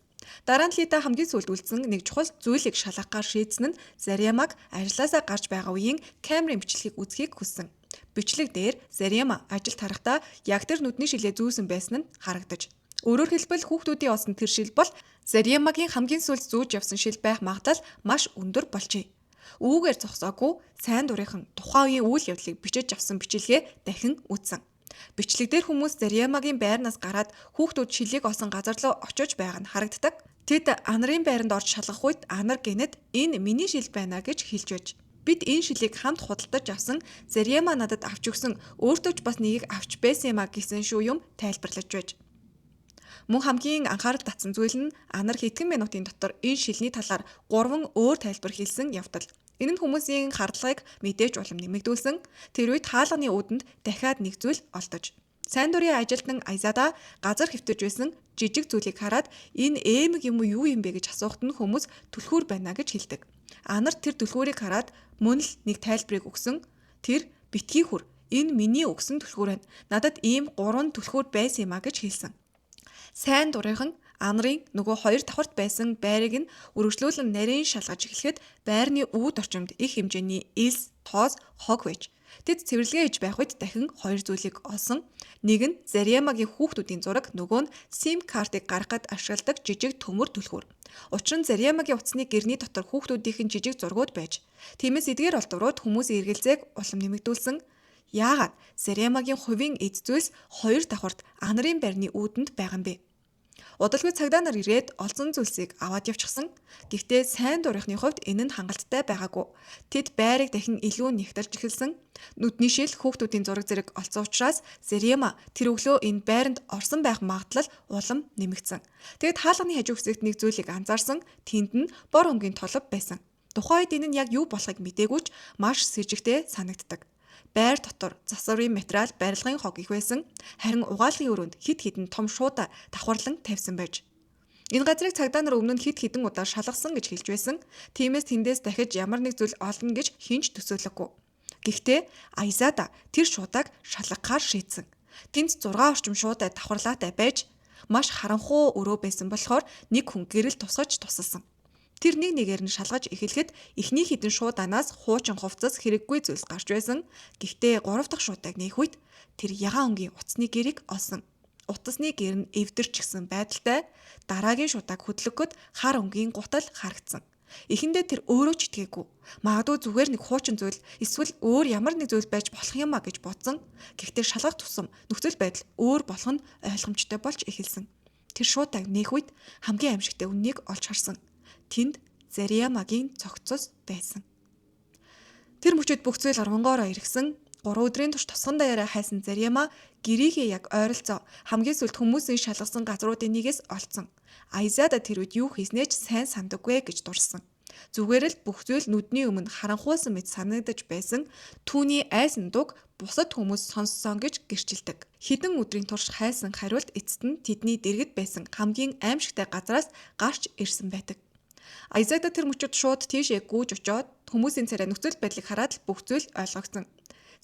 Дараа нь Лида хамгийн сүүлд үлдсэн нэг чухал зүйлийг шалгахаар шийдсэн нь Заремаг ажлаасаа гарч байгаа үеийн камерын бичлэгийг үзхийг хүссэн. Бичлэг дээр Зарема ажилд харахдаа яг тэр нүдний шилээ зүүсэн байсан нь харагдаж. Өөрөөр хэлбэл хүүхдүүдийн олсон тэр шил бол Заремагийн хамгийн сүүлд зүүж явсан шил байх магадлал маш өндөр болжээ. Үүгээр зогсоогүй сайн дурынхан тухайн үеийн үйл явдлыг бичиж авсан бичлэгээ дахин үзсэн. Бичлэг дээр хүмүүс Заремагийн байрнаас гараад хүүхдүүд шилийг олсон газар руу очиж байгаа нь харагддаг. Тэд Анарын байранд орж шалгах үед Анар гинэд "Энэ миний шил байна" гэж хэлж байж. "Бид энэ шилийг хамт худалдаж авсан. Зарема надад авч өгсөн. Өөртөө ч бас нэгийг авч байсан юм а" гэсэн шүү юм тайлбарлаж байж. Мөн хамгийн анхаарал татсан зүйл нь Анар хэдхэн минутын дотор энэ шилний талаар 3 өөр тайлбар хэлсэн явдал. Энэ нь хүмүүсийн хардлагыг мэдээж улам нэмэгдүүлсэн. Тэр үед хаалганы үүдэнд дахиад нэг зүйл олдож. Сайн дурын ажилтан Айзада газар хэвтэж байсан жижиг зүйлийг хараад энэ ээмэг юм уу юу юм бэ гэж асуухад нь хүмүүс түлхүүр байна гэж хэлдэг. Анарт тэр түлхүүрийг хараад мөн л нэг тайлбарыг өгсөн. Тэр битгий хүр. Энэ миний өгсөн түлхүүр байна. Надад ийм 3 түлхүүр байсан юм а гэж хэлсэн. Сайн дурынхан анарын нөгөө 2 давхарт байсан байрыг нь үргэлжлүүлэн нарийн шалгаж эхлэхэд байрны үүд орчимд их хэмжээний элс, тоос, хог байж. Тэд цэвэрлэгээ хийж байх үед дахин 2 зүйлийг олсон. Нэг нь Зариамагийн хүүхдүүдийн зураг, нөгөө нь SIM картыг гаргахад ашигладаг жижиг төмөр түлхүүр. Учир нь Зариамагийн утасны гэрний дотор хүүхдүүдийнх нь жижиг зургууд байж. Тиймээс эдгээр олдврууд хүмүүсийн эргэлзээг улам нэмэгдүүлсэн. Яагаад Зариамагийн хувийн эд зүйлс 2 давхарт анарын байрны үүдэнд байгаа юм бэ? Удалгүй цагдаа нар ирээд олсон зүйлсийг аваад явчихсан. Гэхдээ сайн дурынхны хувьд энэ нь хангалттай байгаагүй. Тэд байрыг дахин илүү нэгтэлж эхэлсэн. Нүдний шил хүүхдүүдийн зураг зэрэг олцсон учраас Зариама тэр өглөө энэ байранд орсон байх магадлал улам нэмэгдсэн. Тэгэд хаалганы хажуу хэсэгт нэг зүйлийг анзаарсан. Тэнд нь бор өмгийн толб байсан. Тухайн үед энэ нь яг юу болохыг мдээгүй ч маш сэжигтэй санагддаг. Байр дотор засварын материал барилгын хог их байсан. Харин угаалгын өрөөнд хид хідэн том шуудаа давхарлан тавьсан байж. Энэ газрыг цагдаа нар өмнө нь хид хідэн удаа шалгасан гэж хэлж байсан. Тиймээс тэндээс дахиж ямар нэг зүйл олно гэж хинч төсөөлөхгүй. Гэхдээ Айзада тэр шуудааг шалгахаар шийдсэн. Тэнд 6 орчим шуудаа давхарлаатай байж маш харанхуй өрөө байсан болохоор нэг хүн гэрэл тусгаж тусалсан. Тэр нэг нэгээр нь шалгаж эхлэхэд эхний хідэн шуудаанаас хуучин хувцас хэрэггүй зүйлс гарч байсан. Гэхдээ 3 дахь шуудааг нээх үед тэр ягаан өнгийн утасны гэрийг олсон. Утасны гэр нь эвдэрчгсэн байдалтай дараагийн шуудааг хөдлөхөд хар өнгийн гутал харагдсан. Эхэндээ тэр өөрөө ч итгээгүй. Магадгүй зүгээр нэг хуучин зүйл эсвэл өөр ямар нэг зүйл байж болох юм а гэж бодсон. Гэхдээ шалгах тусам нөхцөл байдал өөр болох нь ойлгомжтой болж эхэлсэн. Тэр шуудааг нээх үед хамгийн аимшигтай үннийг олж харсан. Тэнд Зариамагийн цогцос байсан. Тэр мөчөд бүх зүйл оронгоороо иргсэн. 3 өдрийн турш тосгон даяараа хайсан Зариама гэрийнхээ яг ойролцоо хамгийн сүлд хүмүүсийн шалгасан газруудын нэгээс олцсон. Айзада тэр үед юу хийснээ ч сайн сандаггүй гэж дурсан. Зүгээр л бүх зүйл нүдний өмнө харанхуйсан мэт санагдаж байсан. Түүний айсан дуг бусад хүмүүс сонссон гэж гэрчилдэг. Хэдэн өдрийн турш хайсан хариулт эцэст нь тэдний дэргэд байсан хамгийн аимшигтай газраас гарч ирсэн байдаг. Айзада тэр мөчөд шууд тийшээ гүйж очоод хүмүүсийн царай нөхцөл байдлыг хараад бүх зүйл ойлгогдсон.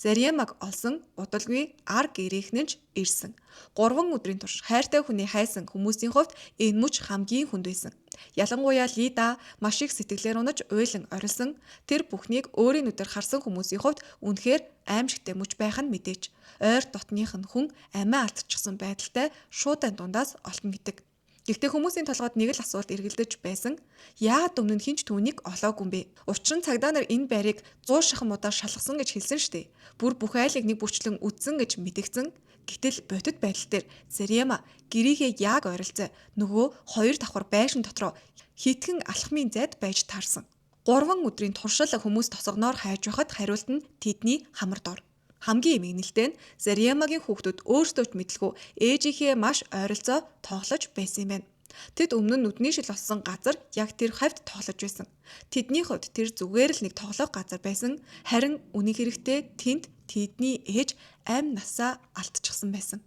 Зариамаг олсон удалгүй ар гэрийнхэн ч ирсэн. 3 өдрийн турш хайртай хүний хайсан хүмүүсийн хувьд энэ мөч хамгийн хүнд байсан. Ялангуяа Лида маш их сэтгэлээр унаж уйлан орилсон. Тэр бүхнийг өөрийн нүдээр харсан хүмүүсийн хувьд үнэхээр аимшигтай мөч байх нь мэдээж. Ойр дотных нь хүн амиа алдчихсан байдалтай шуудан дундаас олдно гэдэг. Гэхдээ хүмүүсийн толгойд нэг л асуулт эргэлдэж байсан. Яагаад өмнө нь хинч түүнийг олоогүй юм бэ? Учир нь цагдаа нар энэ байрыг 100 шахам удаа шалгасан гэж хэлсэн шүү дээ. Бүр бүх айлыг нэг бүрчлэн үдсэн гэж мэдгдсэн. Гэтэл бодит байдал дээр Зариама гэрийнхээ яг ойролцоо нөгөө 2 давхар байшин дотроо хитгэн алхмын зайд байж таарсан. 3 өдрийн туршил хүмүүс тосгоноор хайж байхад хариулт нь тэдний хамар дор. Хамгийн эмгэнэлтэй нь Зариамагийн хүүхдүүд өөрсдөө ч мэдлгүй ээжийнхээ маш ойролцоо тоглож байсан юм байна. Тэд өмнө нь нүдний шил олсон газар яг тэр хавьд тоглож байсан. Тэдний хувьд тэр зүгээр л нэг тоглох газар байсан. Харин үнийг хэрэгтэй тэнд тэдний ээж амь насаа алдчихсан байсан.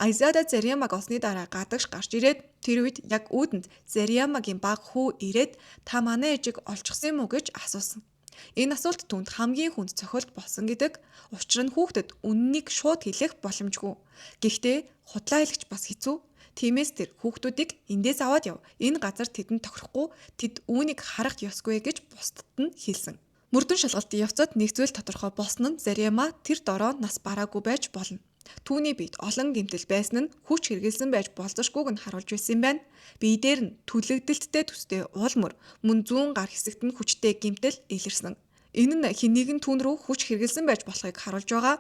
Айзада Зариамаг олсны дараа гадагш гарч ирээд тэр үед яг үүдэнд Зариамагийн баг хүү ирээд та манай ээжийг олчихсан юм уу гэж асуусан. Энэ асуулт түүнд хамгийн хүнд цохилт болсон гэдэг. Учир нь хүүхдэд үннийг шууд хэлэх боломжгүй. Гэхдээ худлаа хэлэх бас хэцүү. Тиймээс тэр хүүхдүүдийг эндээс аваад яв. Энэ газар тэдэнд тохирохгүй. Тэд үүнийг харах ёсгүй гэж бусдад нь хэлсэн. Мөрдөн шалгалтын явцад нэг зүйл тодорхой болсон нь Зариама тэр дороо нас бараагүй байж болно. Түүний биед олон гэмтэл байсан нь хүч хэрглэсэн байж болзошгүйг нь харуулж байсан юм байна. Бие дээр нь түлэгдэлттэй төстэй уулмөр мөн зүүн гар хэсэгт нь хүчтэй гэмтэл илэрсэн. Энэ нь хэнийг нь түүн рүү хүч хэрглэсэн байж болохыг харуулж байгаа.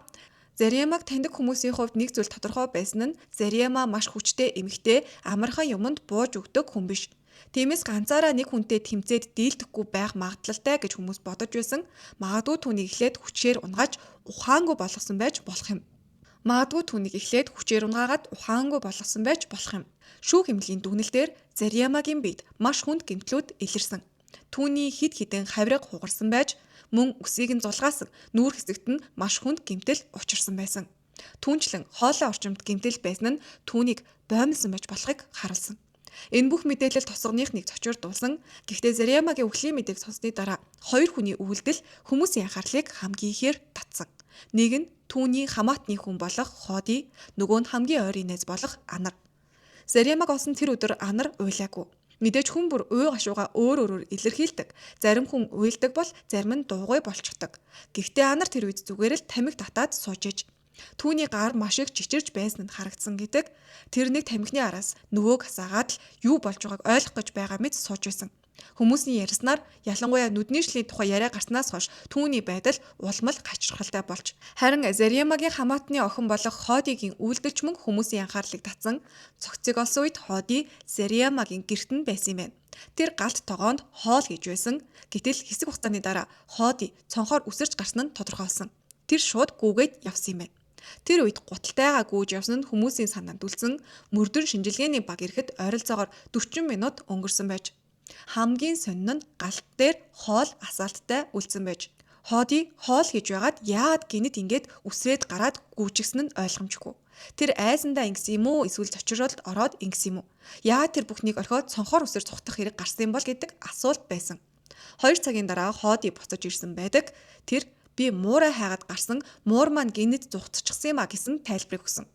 Зариамаг таньдаг хүмүүсийн хувьд нэг зүйл тодорхой байсан нь Зариама маш хүчтэй эмэгтэй амархан юмд бууж өгдөг хүн биш. Тиймээс ганцаараа нэг хүнтэй тэмцээд дийлдэхгүй байх магадлалтай гэж хүмүүс бодож байсан. Магадгүй түүнийг эхлээд хүчээр унгааж ухаангүй болгосон байж болох юм. Магадгүй түүнийг эхлээд хүчээр унгаагаад ухаангүй болгосон байж болох юм. Шүүх эмнэлгийн дүгнэлтээр Зариамагийн биед маш хүнд гэмтлүүд илэрсэн. Түүний хид хідэн хавирга хугарсан байж мөн үсийг нь зулгаасан нүүр хэсэгт нь маш хүнд гэмтэл учирсан байсан. Түүнчлэн хоолой орчимд гэмтэл байсан нь түүнийг боомлсон байж болохыг харуулсан. Энэ бүх мэдээлэл тусганых нэг зочирдуулсан. Гэхдээ Зарьямагийн үхлийн мэдээг сонссны дараа хоёр хүний үйлдэл хүмүүсийн анхаарлыг хамгийн ихээр татсан. Нэг нь түүний хамаатны хүн болох Ходи, нөгөө нь хамгийн ойрын найз болох Анар. Зарьямаг олсон тэр өдөр Анар уйлаагүй. Мэдээж хүн бүр уу гашууга өөр илэрхийлдэг. Зарим хүн уйлдаг бол зарим нь дуугүй болчихдог. Гэхдээ Анар тэр үед зүгээр л тамхи татаад сууж иж. Түүний гар маш их чичирж байсан нь харагдсан гэдэг. Тэр нэг тамхины араас нөгөөг хасаагаад л юу болж байгааг ойлгох гэж байгаа мэт сууж байсан. Хүмүүсийн ярьснаар ялангуяа нүдний шлийн тухай яриа гарснаас хойш түүний байдал улмал гачирхалтай болж харин Зарьямагийн хамаатны охин болох Ходигийн үйлдэлч мөн хүмүүсийн анхаарлыг татсан. Цогцыг олсон үед Ходи Зарьямагийн гэрт нь байсан юм байна. Тэр галт тогоонд хоол хийж байсан. Гэтэл хэсэг хугацааны дараа Ходи цонхоор үсэрч гарсан нь тодорхойлсон. Тэр шууд гүүгээд явсан юм байна. Тэр үед гуталтайгаа гүйж явсан нь хүмүүсийн санаанд үлдсэн. Мөрдөн шинжилгээний баг ирэхэд ойролцоогоор 40 минут өнгөрсөн байж. Хамгийн сонин нь галт дээр хоол асаалттай үлдсэн байж. Ходи хоол хийж байгаад яагаад гинэд ингээд үсрээд гараад гүйчихсэн нь ойлгомжгүй. Тэр айсандаа ингэсэн юм уу эсвэл зочиролд ороод ингэсэн юм уу? Яагаад тэр бүхнийг орхиод цонхоор үсэр цухтах хэрэг гарсан юм бол гэдэг асуулт байсан. 2 цагийн дараа Ходи буцаж ирсэн байдаг. Тэр би муурай хайгаад гарсан муур маань гинэд зүхтчихсан юм а гэсэн тайлбарыг өгсөн.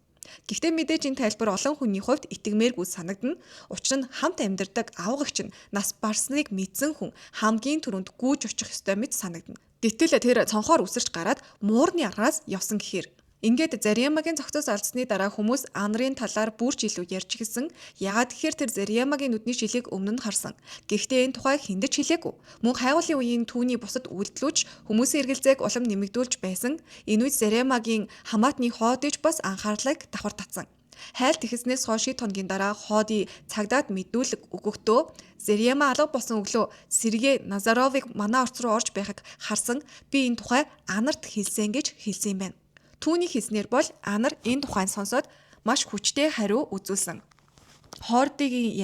Гэхдээ мэдээж энэ тайлбар олон хүний хувьд итгэмээргүй санагдана. Учир нь хамт амьдардаг авгагч нь нас барсныг мэдсэн хүн хамгийн түрүүнд гүйж очих ёстой мэт санагдана. Гэтэл тэр цонхоор үсэрч гараад муурны араас явсан гэхээр ингээд Зарьямагийн цогцоос алдсны дараа хүмүүс Анарын талаар бүрч илүү ярьж эхэлсэн. Яагаад гэхээр тэр Зарьямагийн нүдний шилийг өмнө нь харсан. Гэхдээ энэ тухай хүндэж хэлээгүй. Мөн хайгуулын үеийн түүний бусад үйлдэлүүч хүмүүсийн эргэлзээг улам нэмэгдүүлж байсан. Энэ үед Зарьямагийн хамаатны Ходиж бас анхаарлыг давхар татсан. Хайлт ихэснээс хойш хоногийн дараа Ходи цагдаад мэдүүлэг өгөхдөө Зарьяма алга болсон өглөө Сергей Назаровыг манай орц руу орж байхыг харсан. Би энэ тухай Анарт хэлсэн гэж хэлсэн юм байна. Түүний хэлснээр бол Анар энэ тухайн сонсоод маш хүчтэй хариу үзүүлсэн. Ходигийн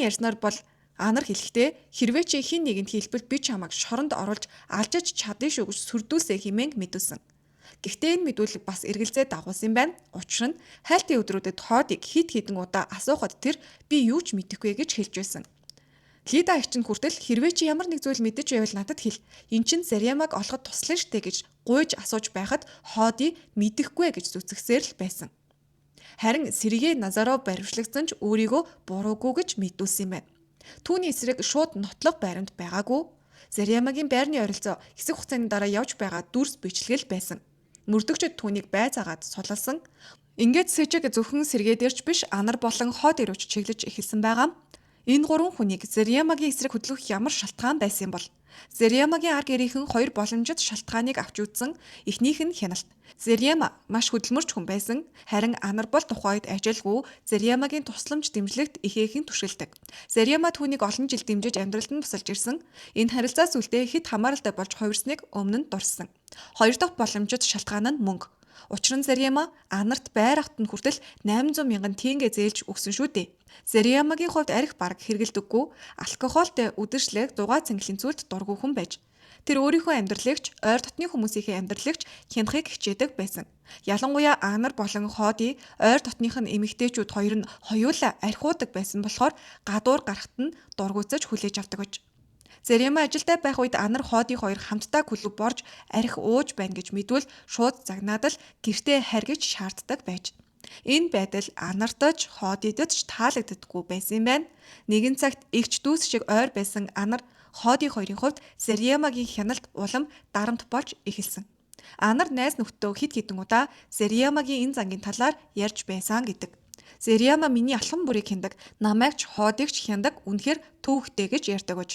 ярьснаар бол Анар хэлэхдээ хэрвээ чи хин нэгэнд хэлбэл би чамайг шоронд оруулж алжиж чадна шүү гэж сүрдүүлсэй хэмээн мэдүүлсэн. Гэхдээ энэ мэдүүлэг бас эргэлзээ дагуулсан байна. Учир нь хайлтын өдрүүдэд Ходиг хид хідэн удаа асуухад тэр би юу ч мэдэхгүй гэж хэлж байсан. Лида их чинь хүртэл хэрвээ чи ямар нэг зүйл мэдэж байвал надад хэл. Эн чинь Зарьямаг олоход туслана штэ гэж гуйж асууж байхад Ходи мэдэхгүй гэж зүцгсээр л байсан. Харин Сергей Назаров баримтлагдсан ч өөрийгөө буруугүй гэж мэдүүлсэн юм байна. Түүний эсрэг шууд нотлох байрамд байгаагүй. Зарьямагийн байрны ойролцоо хэсэг хугацааны дараа явж байгаа дүрс бичлэгэл байсан. Мөрдөгчд түүнийг байцаагаад сулалсан. Ингээд сэжиг зөвхөн Сергей дээрч биш Анар болон Ходи рууч чиглэж эхэлсэн байгаа. Энэ гурван хүнийг Зарьямагийн эсрэг хөдлөх ямар шалтгаан байсан юм бол? Зарьямагийн ар гэрийнхэн хоёр боломжит шалтгааныг авч үзсэн. Эхнийх нь хяналт. Зарьяма маш хөдөлмөрч хүн байсан. Харин Анар бол тухайн үед ажилгүй Зарьямагийн тусламж дэмжлэгт ихээхэн туршилдаг. Зарьяма түүнийг олон жил дэмжиж амьдралд нь тусалж ирсэн. Энэ харилцаа сүлдээ хэд хамааралтай болж хувирсныг өмнө нь дурсан. Хоёр дахь боломжит шалтгаан нь мөнгө. Учир нь Зарьяма Анарт байр ахт нь хүртэл 800 мянган тенге зээлж өгсөн шүү дээ. Зарьямагийн хувьд арх бараг хэрэглэдэггүй, алкоголтой үдиршлэг, дугаа цэнгэлийн зүйлд дургүй хүн байж. Тэр өөрийнхөө амьдралагч, ойр дотны хүмүүсийн амьдралагч хянахыг хичээдэг байсан. Ялангуяа Анар болон Ходи ойр дотных нь эмэгтэйчүүд хоёр нь хоёулаа архиудаг байсан болохоор гадуур гарахт нь дургуйцаж хүлээж авдаг гэж. Зарьяма ажилдаа байх үед Анар Ходи хоёр хамтдаа клуб борж арх ууж байна гэж мэдвэл шууд загнаад л гэртээ харгиж шаарддаг байж. Энэ байдал Анартаж Ходидд ч таалагддаггүй байсан юм байна. Нэгэн цагт эгч дүүс шиг ойр байсан Анар Ходи хоёрын хувьд Зарьямагийн хяналт улам дарамт болж эхэлсэн. Анар найз нөхдөө хэд хэдэн удаа Зарьямагийн энэ зангийн талаар ярьж байсан гэдэг. Зарьяма миний алхам бүрийг хяндаг, намайг ч Ходигч хяндаг, үнэхээр төвхтэй гэж ярьдаг гэж.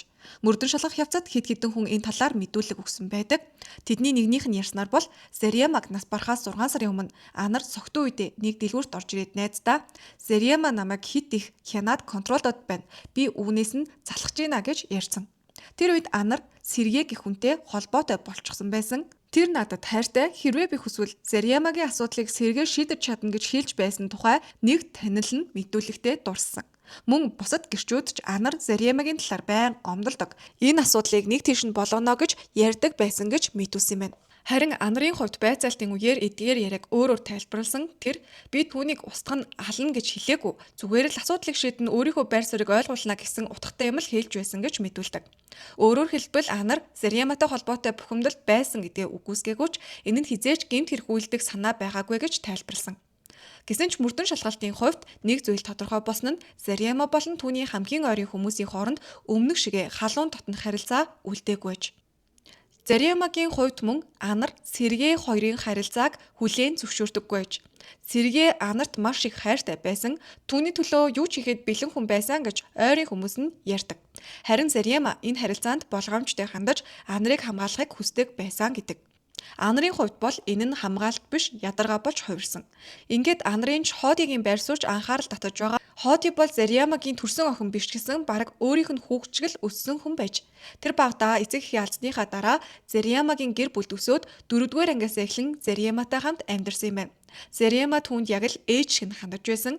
Мөрдөн шалгах явцад хэд хэдэн хүн энэ талаар мэдүүлэг өгсөн байдаг. Тэдний нэгнийх нь ярьснаар бол Зарьямаг нас барахаас 6 сарын өмнө Анар согтуу үедээ нэг дэлгүүрт орж ирээд найздаа Зарьяма намайг хит их хянаад контролдод байна. Би үүнээс нь залхаж гинэ гэж ярьсан. Тэр үед Анар Сергей гэх хүнтэй холбоотой болчихсон байсан. Тэр надад хайртай хэрвээ би хүсвэл Зарьямагийн асуудлыг Сергей шийдэж чадна гэж хэлж байсан тухай нэг танил нь мэдүүлэгтээ дурссан. Мөн бусад гэрчүүд ч Анар Зарьямагийн талаар байн гомдолдог. Энэ асуудлыг нэг тийш нь болгоно гэж ярьдаг байсан гэж мэдүүлсэн юм байна. Харин анарын хувьд байцаалтын үеэр эдгээр яриаг өөрөөр тайлбарласан тэр би түүнийг устгах нь ална гэж хэлээгүй. Зүгээр л асуудлыг шийдэн өөрийнхөө байр суурийг ойлгуулна гэсэн утгатай юм л хэлж байсан гэж мэдүүлдэг. Өөрөөр хэлбэл анар Зарьяматай холбоотой бухимдалд байсан гэдгээ үгүйсгээгүйч энэ нь хизээж гэмт хэрэг үйлдэх санаа байгаагүй гэж тайлбарласан. Гэсэн ч мөрдөн шалгалтын хувьд нэг зүйл тодорхой болсон нь Зарьяма болон түүний хамгийн ойрын хүмүүсийн хооронд өмнөх шигэ халуун дотнох харилцаа үлдээгүйж. Зарьямагийн хувьд мөн анар Сергей хоёрын харилцааг хүлээн зөвшөөрдөггүйж. Сергей анарт маш их хайртай байсан, түүний төлөө юу ч хийхэд бэлэн хүн байсан гэж ойрын хүмүүс нь ярьдаг. Харин Зарьяма энэ харилцаанд болгоомжтой хандаж анарыг хамгаалахыг хүсдэг байсан гэдэг. Анарын хувьд бол энэ нь хамгаалалт биш ядаргаа болж хувирсан. Ингээд анарын Хотигийн байр суурьж анхаарал татаж байгаа. Хоти бол Зарьямагийн төрсөн охин биш гэсэн бараг өөрийнх нь хүүхчгэл өссөн хүн байж. Тэр багада эцэг эхийн алдсныхаа дараа Зарьямагийн гэр бүл төсөөд 4-р ангиас эхлэн Зарьяматай хамт амьдарсан юм байна. Зарьяма түүнд яг л ээж шиг нь хандаж байсан.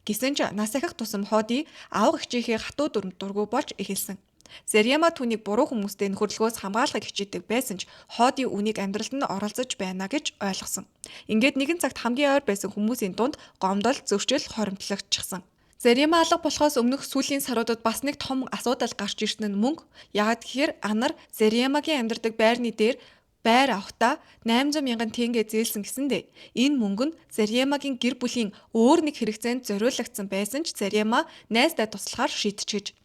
Гэсэн ч нас ахих тусам Хоти аав эгчийнхээ хатуу дүрмд дургу болж эхэлсэн. Зарьяма түүнийг буруу хүмүүстэй нөхөрлөгөөс хамгаалахыг хичээдэг байсан ч Хоти үнийг амьдралд нь оролцож байна гэж ойлгосон. Ингээд нэгэн цагт хамгийн ойр байсан хүмүүсийн дунд гомдол, зөрчил хоримтлагчсан. Зарьяма алга болохоос өмнөх сүүлийн саруудад бас нэг том асуудал гарч ирсэн нь мөнгө. Яагаад гэхээр анар Зарьямагийн амьдардаг байрны дээр байр авахта 800 мянган тенге зээлсэн гэсэндээ энэ мөнгө нь Зарьямагийн гэр бүлийн өөр нэг хэрэгцээнд зориулагдсан байсан ч Зарьяма найздаа туслахаар шийдчихэж.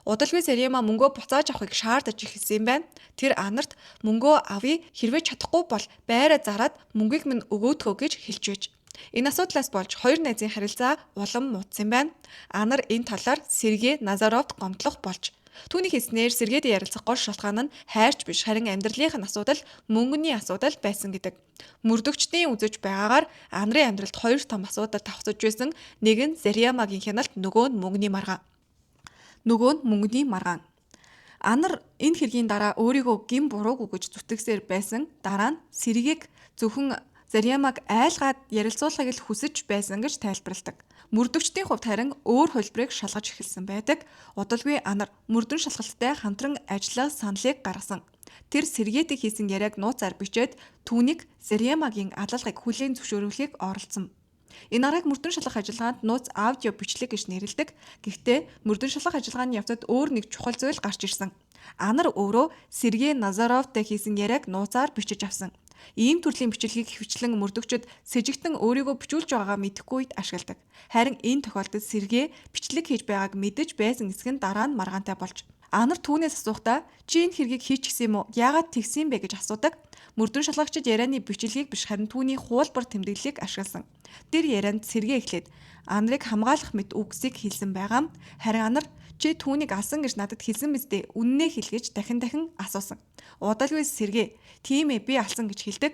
Удалгүй Зарьяма мөнгөө буцааж авахыг шаардаж эхэлсэн юм байна. Тэр анарт мөнгөө авъя хэрвээ чадахгүй бол байраа зараад мөнгийг минь өгөөдгөө гэж хэлж байж. Энэ асуудлаас болж хоёр найзын харилцаа улам муудсан байна. Анар энэ талаар Сергей Назаровд гомдлох болж. Түүний хэлснээр Сергейд ярилцах гол шалтгаан нь хайрч биш харин амьдралынх нь асуудал, мөнгөний асуудал байсан гэдэг. Мөрдөгчдийн үзэж байгаагаар анарын амьдралд хоёр том асуудал давхцаж байсан. Нэг нь Зарьямагийн хяналт, нөгөө нь мөнгөний маргаан. Анар энэ хэргийн дараа өөрийгөө гин буруугүй гэж зүтгэсээр байсан. Дараа нь Сергейг зөвхөн Зарьямаг айлгаад ярилцуулахыг л хүсэж байсан гэж тайлбарладаг. Мөрдөгчдийн хувьд харин өөр хөлбрийг шалгаж эхэлсэн байдаг. Удалгүй анар мөрдөн шалгалттай хамтран ажиллах саналыг гаргасан. Тэр Сергейтэй хийсэн яриаг нууцаар бичээд түүнийг Зарьямагийн алалгыг хүлээн зөвшөөрөхийг оролцсон. Энэ аргыг мөрдөн шалгах ажиллагаанд нууц аудио бичлэг гэж нэрлэдэг. Гэхдээ мөрдөн шалгах ажиллагааны явцад өөр нэг чухал зүйл гарч ирсэн. Анар өөрөө Сергей Назаровтай хийсэн яриаг нууцаар бичиж авсан. Ийм төрлийн бичлэгийг хвчлэн мөрдөгчд сэжигтэн өөрийгөө бичүүлж байгаагаа мэдэхгүй үед ашигладаг. Харин энэ тохиолдолд Сергей бичлэг хийж байгааг мэдэж байсан эсэх нь дараа нь маргаантай болж. Анар түүнээс асуухдаа чи энэ хэргийг хийчихсэн юм уу? Яагаад тэгсэн бэ гэж асуудаг. Мөрдөн шалгагчид ярианы бичлэгийг биш харин түүний хуулбар тэмдэглэлийг ашигласан. Тэр ярианд Сергей эхлээд анарыг хамгаалах мэт үгсийг хэлсэн байгаа. Харин анар чи түүнийг алсан гэж надад хэлсэн мэт үннээ хэлгэж дахин асуусан. Удалгүй Сергей тийм ээ би алсан гэж хэлдэг.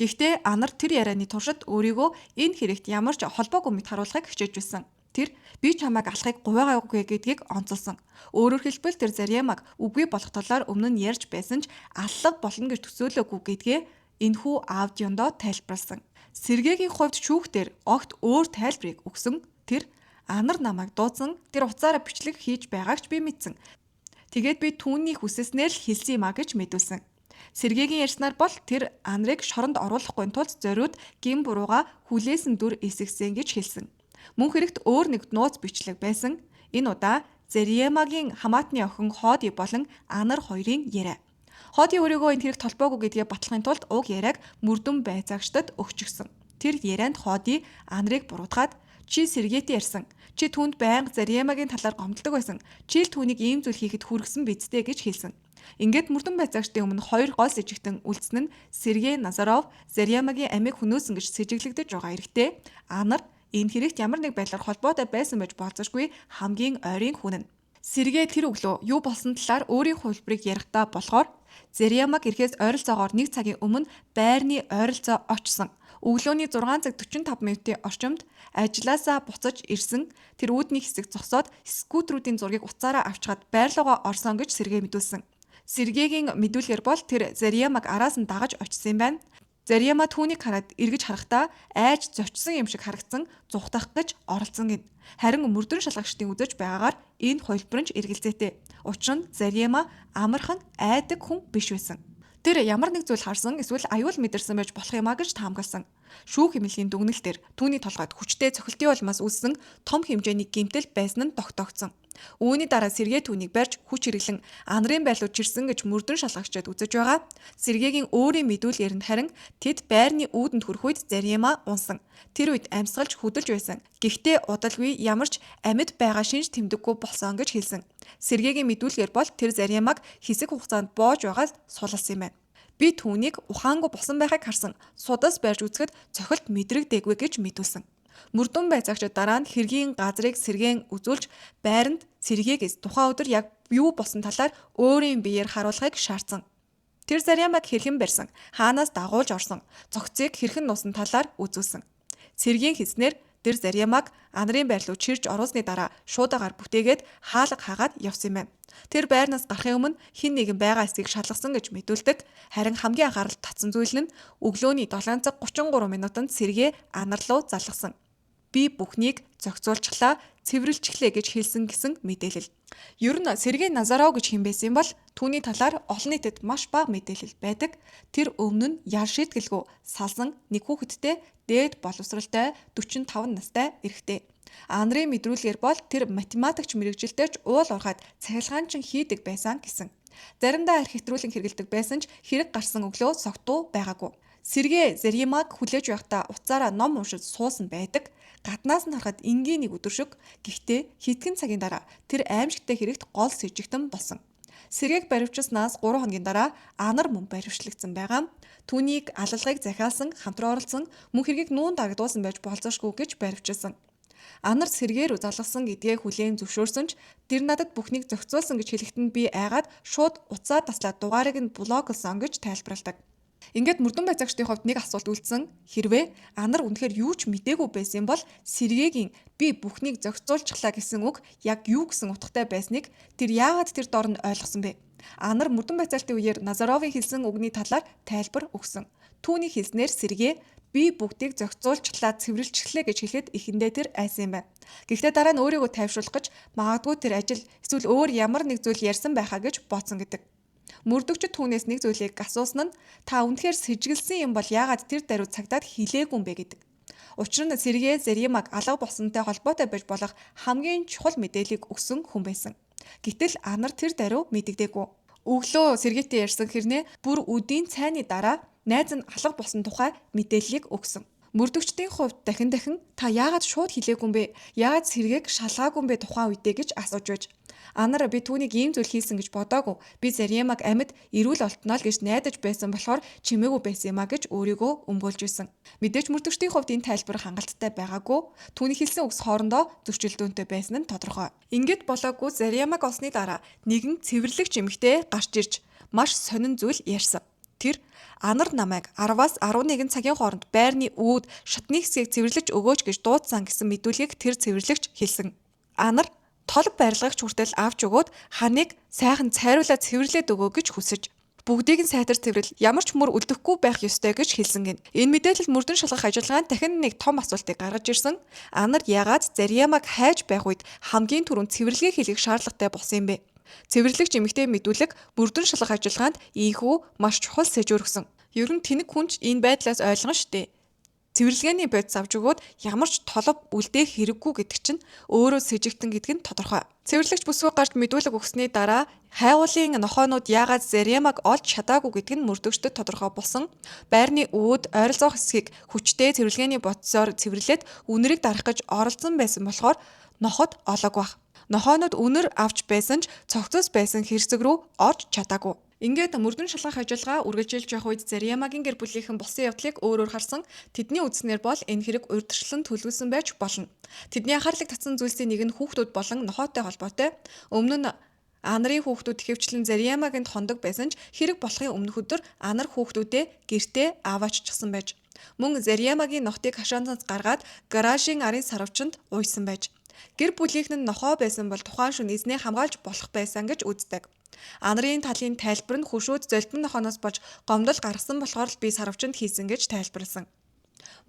Гэхдээ анар тэр ярианы туршид өөрийгөө энэ хэрэгт ямар ч холбоогүй мэт харуулахыг хичээж байсан. Тэр би чамайг алахыг гуйгаагүй гэдгийг онцолсон. Өөрөөр хэлбэл тэр Зарьямаг үгүй болох талаар өмнө нь ярьж байсан ч аллах болно гэж төсөөлөөгүй гэдгээ энэхүү аудиондоо тайлбарласан. Сергейгийн хувьд шүүхтэр огт өөр тайлбарыг өгсөн. Тэр анар намайг дуудсан. Тэр уцаараа бичлэг хийж байгаагч би мэдсэн. Тэгээд би түүний хүсэснээр л хэлсэн юм а гэж мэдүүлсэн. Сергейгийн ярьснаар бол тэр анарыг шоронд оруулахгүй тулд зориуд гин бурууга хүлээсэн дүр эсэгсэн гэж хэлсэн. Мөн хэрэгт өөр нэг нууц бичлэг байсан. Энэ удаа Зарьямагийн хамаатны охин Хоти болон анар хоёрын яриа. Хоти өөрийгөө энэ хэрэгт толбоогүй гэдгээ батлахын тулд уг яриаг мөрдөн байцаагчдад өгчихсөн. Тэр ярианд Хоти анарыг буруутгаад чи Сергейтэй ярьсан. Чи түүнд байнга Зарьямагийн талаар гомддог байсан. Чи л түүнийг ийм зүйл хийхэд хүргэсэн бидтэй гэж хэлсэн. Ингээд мөрдөн байцаагчдын өмнө хоёр гол сэжигтэн үлдсэн нь Сергей Назаров Зарьямагийн амийг хөнөөсөн гэж сэжиглэгдэж байгаа эрэгтэй анар энэ хэрэгт ямар нэг байдлаар холбоотой байсан байж болзошгүй хамгийн ойрын хүн нь. Сергей тэр өглөө юу болсон талаар өөрийн хувилбарыг ярихдаа болохоор Зарьямаг ирэхээс ойролцоогоор 1 цагийн өмнө байрны ойролцоо очсон. Өглөөний 6 цаг 45 минутын орчимд ажилласаа буцаж ирсэн. Тэр үүдний хэсэг зогсоод скутерүүдийн зургийг уцаараа авчгаад байрлуугаа орсон гэж Сергей мэдүүлсэн. Сергейгийн мэдүүлгээр бол тэр Зарьямаг араас нь дагаж очсон юм байна. Зарьяма түүнийг хараад эргэж харахтаа айж зочсон юм шиг харагдсан, зүхтах гэж оролцсон гин. Харин мөрдөн шалгагчдын үзэж байгаагаар энэ хувилбар нь эргэлзээтэй. Учир нь Зарьяма амархан айдаг хүн биш байсан. Тэр ямар нэг зүйл харсан эсвэл аюул мэдэрсэн байж болох юмаа гэж таамагласан. Шүүх хэмнэлийн дүгнэлтээр түүний толгойд хүчтэй цохилтын улмаас үүссэн том хэмжээний гэмтэл байсан нь тогтоогдсон. Үүний дараа Сергей түүнийг барьж хүч хэрэглэн ан нарын байлуу чирсэн гэж мөрдөн шалгагчид үзэж байгаа. Сергейгийн өөрийн мэдүүлгээр нь харин тэд байрны үүдэнд хүрэх үед Зарема унсан. Тэр үед амьсгалж хөдөлж байсан. Гэхдээ удалгүй ямар ч амьд байгаа шинж тэмдэггүй болсон гэж хэлсэн. Сергейгийн мэдүүлгээр бол тэр Заремаг хэсэг хугацаанд боож байгаад сулсан юм байна. Би түүнийг ухаангүй болсон байхыг харсан. Судас барьж үзэхэд цохилт мэдрэгдээгүй гэж мэдүүлсэн. Мөрдөн байцаагчид дараа нь хэргийн газрыг сэргээн үзүүлж байранд Сергейгээс тухайн өдөр яг юу болсон талаар өөрийн биеэр харуулахыг шаардсан. Тэр Заремаг хэрхэн барьсан, хаанаас дагуулж орсон, цогцыг хэрхэн нуусан талаар үзүүлсэн. Сергейн хэлснээр тэр Заремаг ан нарын байр руу чирж оруулсны дараа шуудагаар бүтээгээд хаалга хаагаад явсан юм байна. Тэр байрнаас гарахын өмнө хэн нэгэн байгаа эсгийг шалгасан гэж мэдүүлдэг. Харин хамгийн анхаарал татсан зүйл нь өглөөний 7 цаг 33 минутанд Сергей ан нар руу залгасан. Би бүхнийг зохицуулчихлаа, цэвэрлжчихлээ гэж хэлсэн гэсэн мэдээлэл. Ер нь Сергей Назаров гэж хэн байсан бол түүний талаар олон нийтэд маш бага мэдээлэл байдаг. Тэр өмнө нь ял шийтгэлгүй салсан нэг хүүхэдтэй дээд боловсралтай 45 настай эрэгтэй. Ан нарын мэдрүүлгээр бол тэр математикч мэрэгжилтэйч уул урахад цахилгаанчин хийдэг байсан гэсэн. Заримдаа архитектурлын хэрэгэлдэг байсан ч хэрэг гарсан өглөө согтуу байгаагүй. Сергей Заремаг хүлээж байхдаа уцаараа ном уншиж суусан байдаг. Гаднаас нь харахад энгийн нэг өдөр шиг. Гэхдээ хэдхэн цагийн дараа тэр аимшигтай хэрэгт гол сэжигтэн болсон. Сергейг баривчилснаас 3 хоногийн дараа ан нар мөн баривчлагдсан байгаа. Түүнийг алалгыг захиалсан, хамтран оролцсон, мөн хэргийг нүүн дарагдуулсан байж болзошгүй гэж баривчилсан. Ан нар Сергей рүү залгасан гэдгээ хүлээн зөвшөөрсөн ч тэр надад бүхнийг зохицуулсан гэж хэлэхэд би айгаад шууд уцаа таслаад дугаарыг нь блоклсон гэж тайлбарладаг. Ингээд мөрдөн байцаагчдын хувьд нэг асуулт үлдсэн. Хэрвээ ан нар үнэхээр юу ч мэдээгүй байсан бол Сергейгийн би бүхнийг зохицуулчихлаа гэсэн үг яг юу гэсэн утгатай байсныг тэр яагаад тэр доор нь ойлгосон бэ? Ан нар мөрдөн байцаалтын үеэр Назаровын хэлсэн үгний талаар тайлбар өгсөн. Түүний хэлснээр Сергей би бүгдийг зохицуулчихлаа, цэвэрлжчихлээ гэж хэлэхэд эхэндээ тэр айсан юм байна. Гэхдээ дараа нь өөрийгөө тайвшруулах гэж магадгүй тэр ажил эсвэл өөр ямар нэг зүйл ярьсан байхаа гэж бодсон гэдэг. Мөрдөгчд түүнээс нэг зүйлийг асуусан нь та үнэхээр сэжиглсэн юм бол яагаад тэр даруй цагдаад хэлээгүй юм бэ гэдэг. Учир нь Сергей Заремаг алга болсонтой холбоотой байж болох хамгийн чухал мэдээллийг өгсөн хүн байсан. Гэтэл ан нар тэр даруй мэдэгдээгүй. Өглөө Сергейтэй ярьсан хэрнээ бүр өдийн цайны дараа найз нь алга болсон тухай мэдээллийг өгсөн. Мөрдөгчдийн хувьд дахин та яагаад шууд хэлээгүй юм бэ? Яагаад Сергейг шалгаагүй юм бэ тухайн үедээ гэж асууж байж. Ан нар би түүнийг ийм зүйл хийсэн гэж бодоагүй. Би Заремаг амьд эрүүл олтноо л гэж найдаж байсан болохоор чимээгүй байсан юм а гэж өөрийгөө өмгөөлж байсан. Мэдээж мөрдөгчдийн хувьд энэ тайлбар хангалттай байгаагүй. Түүний хэлсэн үгс хоорондоо зөрчилдөөнтэй байсан нь тодорхой. Ингээд болоогүй Заремаг олсны дараа нэгэн цэвэрлэгч эмэгтэй гарч ирж маш сонин зүйл ярьсан. Тэр ан нар намайг 10-аас 11 цагийн хооронд байрны үүд шатны хэсгийг цэвэрлэж өгөөч гэж дуудсан гэсэн мэдүүлгийг тэр цэвэрлэгч хэлсэн. Ан нар тол барилгагч хүртэл авч өгөөд ханыг сайхан цайруулаад цэвэрлээд өгөө гэж хүсэж бүгдийг нь сайтар цэвэрл ямар ч мөр үлдэхгүй байх ёстой гэж хэлсэн гин. Энэ мэдээлэл мөрдөн шалгах ажиллагаанд дахин нэг том асуултыг гаргаж ирсэн. Ан нар яагаад Заремаг хайж байх үед хамгийн түрүүнд цэвэрлэгээ хийх шаардлагатай болсон юм бэ? Цэвэрлэгч эмэгтэй мэдүүлэг мөрдөн шалгах ажиллагаанд ийхүү маш чухал сэжүүр өгсөн. Ер нь тэнэг хүнч энэ байдлаас ойлгон штэ. Цэвэрлэгээний бодис авч өгөөд ямар ч толов үлдээх хэрэггүй гэдэг чинь өөрөө сэжигтэн гэдэг нь тодорхой. Цэвэрлэгч бүсгүй гарч мэдүүлэг өгсөний дараа хайгуулын нохойнууд яагаад Заремаг олж чадаагүй гэдэг нь мөрдөгчдөд тодорхой болсон. Байрны үүд ойролцоох хэсгийг хүчтэй цэвэрлэгээний бодисоор цэвэрлээд үнэрийг дарах гэж оролцсон байсан болохоор ноход олоогүй байх. Нохойнууд үнэр авч байсан ч цогцос байсан хэрсэг рүү орж чадаагүй. Ингээд мөрдөн шалгах ажиллагаа үргэлжилж явах үед Заремагийн гэр бүлийнхэн болсон явдлыг өөрөөр харсан. Тэдний үдснээр бол энэ хэрэг урьдчилан төлөвлөсөн байж болно. Тэдний анхаарлыг татсан зүйлсийн нэг нь хүүхдүүд болон нохойтой холбоотой. Өмнө нь ан нарын хүүхдүүд ихэвчлэн Заремагийн хондог байсан ч хэрэг болохын өмнөх өдөр ан нар хүүхдүүдээ гэртээ авааччихсан байж. Мөн Заремагийн нохтыг хашаанаас гаргаад гаражийн арын сарвчанд уйсан байж. Гэр бүлийнх нь нохоо байсан бол тухайн шөнө эзнээ хамгаалж болох байсан гэж үздэг. Ан нарын талын тайлбар нь хөшөөд золбин нохооноос болж гомдол гаргасан болохоор би сарвчанд хийсэн гэж тайлбарласан.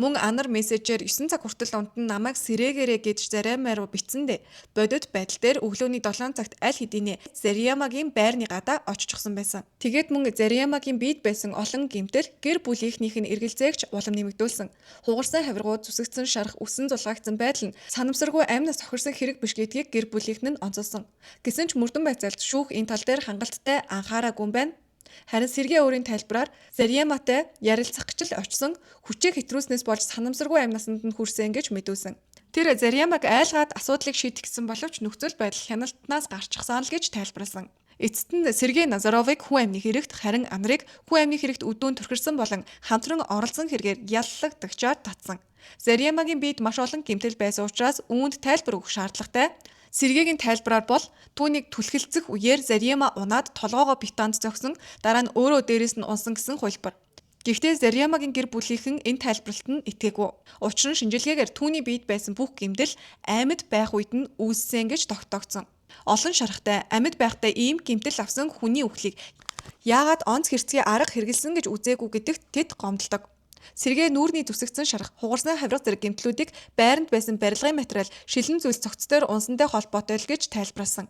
Мөн Анар мессежээр 9 цаг хүртэл унтан намайг сэрээгээрэй гэж Зариамаа руу бичсэндээ бодит байдал дээр өглөөний 7 цагт аль хэдийнэ Зариамагийн байрны гадаа оччихсон байсан. Тэгээд мөн Зариамагийн биед байсан олон гэмтэл гэр бүлийнхнийх нь эргэлзээгч улам нэмэгдүүлсэн. Хугарсан хавиргууд зүсэгдсэн шарах үсэн зулгаагдсан байдал нь санамсаргүй амнаас тохирсон хэрэг биш гэдгийг гэр бүлийнхэн нь онцолсон. Гэсэн ч мөрдөн байцаалт шүүх энэ тал дээр хангалттай анхаараагүй юм байна. Харин Сергей өөрийн тайлбараар Зариаматай ярилцах гэж л очсон хүчээ хэтрүүлснээс болж санамсаргүй амь насанд нь хүрсэн гэж мэдүүлсэн. Тэр Зариамаг айлгаад асуудлыг шийдэх гэсэн боловч нөхцөл байдал хяналтнаас гарчихсан л гэж тайлбарласан. Эцэст нь Сергей Назаровыг хүн амны хэрэгт харин Анарыг хүн амны хэрэгт өдөөнд түрхэрсэн болон хамтран оролцсон хэрэгээр яллагдагчаар татсан. Зариамагийн биед маш олон гэмтэл байсан учраас үүнд тайлбар өгөх шаардлагатай. Сергейгийн тайлбараар бол түүнийг түлхэлцэх үеэр Зариама унаад толгоогоо бетонд зогсон, дараа нь өөрөө дээрээс нь унсан гэсэн хувилбар. Гэхдээ Зариамагийн гэр бүлийнхэн энэ тайлбарлалт нь итгээгүй. Учир нь шинжилгээгээр түүний биед байсан бүх гэмтэл амьд байх үед нь үүссэн гэж тогтоогдсон. Олон шарахтай амьд байхдаа ийм гэмтэл авсан хүний үхлийг яагаад онц хэрцгий арга хэрэгэлсэн гэж үзээгүй гэдэгт тэд гомдолдог. Сергей нүүрний зүсэгдсэн шарах, хугарсан хавирга зэрэг гэмтлүүдийг байранд байсан барилгын материал, шилэн зүйлс цогцтой унсантай холбоотой л гэж тайлбарласан.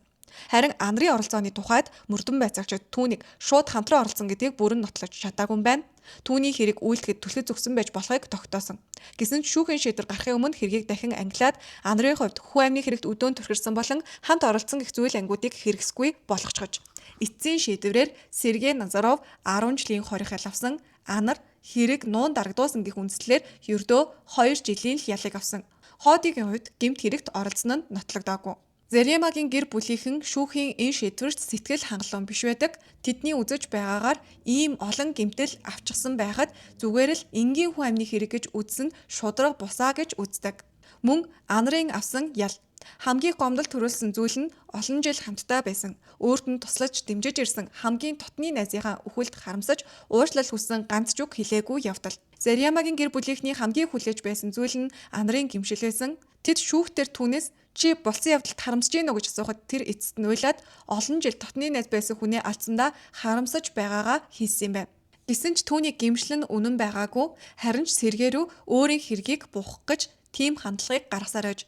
Харин Анарын оролцооны тухайд мөрдөн байцаагчид түүнийг шууд хамтран оролцсон гэдгийг бүрэн нотлож чадаагүй юм байна. Түүний хэрэг үйлдэхэд түлхэж зүгсэн байж болохыг тогтоосон. Гэсэн ч шүүхийн шийдвэр гарахын өмнө хэргийг дахин ангилаад Анарын хувьд хүн амны хэрэгт өдөөн түрхэрсэн болон хамт оролцсон гэх зүйл ангиудыг хэрэгсгүй болгочихж. Эцсийн шийдвэрээр Сергей Назаров 10 жилийн хорих ял авсан. Анар хэрэг нуун дарагдуулсан гэх үндслээр ердөө 2 жилийн л ялыг авсан. Хоодигийн хувьд гэмт хэрэгт оролцсон нь нотлогдоогүй. Зариамагийн гэр бүлийнхэн шүүхийн энэ шийдвэрт сэтгэл хангалуун биш байдаг. Тэдний үзэж байгаагаар ийм олон гэмтэл авчихсан байхад зүгээр л энгийн хүн амны хэрэг гэж үзсэн шудраг бусаа гэж үздэг. Мөн Анарын авсан ял хамгийн гомдол төрүүлсэн зүйл нь олон жил хамтдаа байсан. Өөрт нь туслаж дэмжиж ирсэн хамгийн дотны найзынхаа үхэлд харамсаж уушлал хүссэн ганц ч үг хэлээгүй явдал. Зариамагийн гэр бүлийнхний хамгийн хүлээж байсан зүйл нь Анарын гэмшил байсан. Тэд шүүхтэр түүнээс чи болсон явдалд харамсаж гинөө гэж асуухад тэр эцэст нь уйлаад олон жил дотны найз байсан хүнээ алдсандаа харамсаж байгаагаа хэлсэн юм байна. Гэсэн ч түүний гэмшил нь үнэн байгаагүй, харин ч Сергей рүү өөрийн хэргийг буухах гэж тийм хандлагыг гаргасаар байж.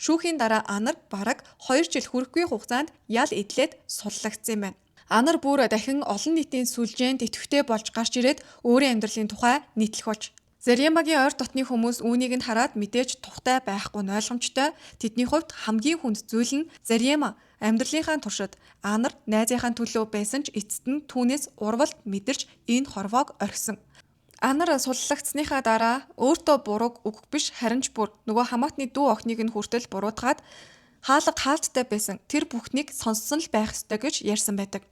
Шүүхийн дараа Анар бараг 2 жил хүрэхгүй хугацаанд ял эдлээд суллагдсан юм байна. Анар бүр дахин олон нийтийн сүлжээнд идэвхтэй болж гарч ирээд өөрийн амьдралын тухай нийтлэх болж. Зариамагийн ойр дотны хүмүүс үүнийг нь хараад мэдээж тухтай байхгүй нь ойлгомжтой. Тэдний хувьд хамгийн хүнд зүйл нь Зариама амьдралынхаа туршид Анар найзынхаа төлөө байсан ч эцэст нь түүнээс урвалд мэдэрч энэ хорвоог орхисон. Анар суллагдсныхаа дараа өөртөө бурууг өгөх биш харин ч бүр нөгөө хамаатны дүү охиныг нь хүртэл буруутгаад хаалттай байсан тэр бүхнийг сонссон л байх ёстой гэж ярьсан байдаг.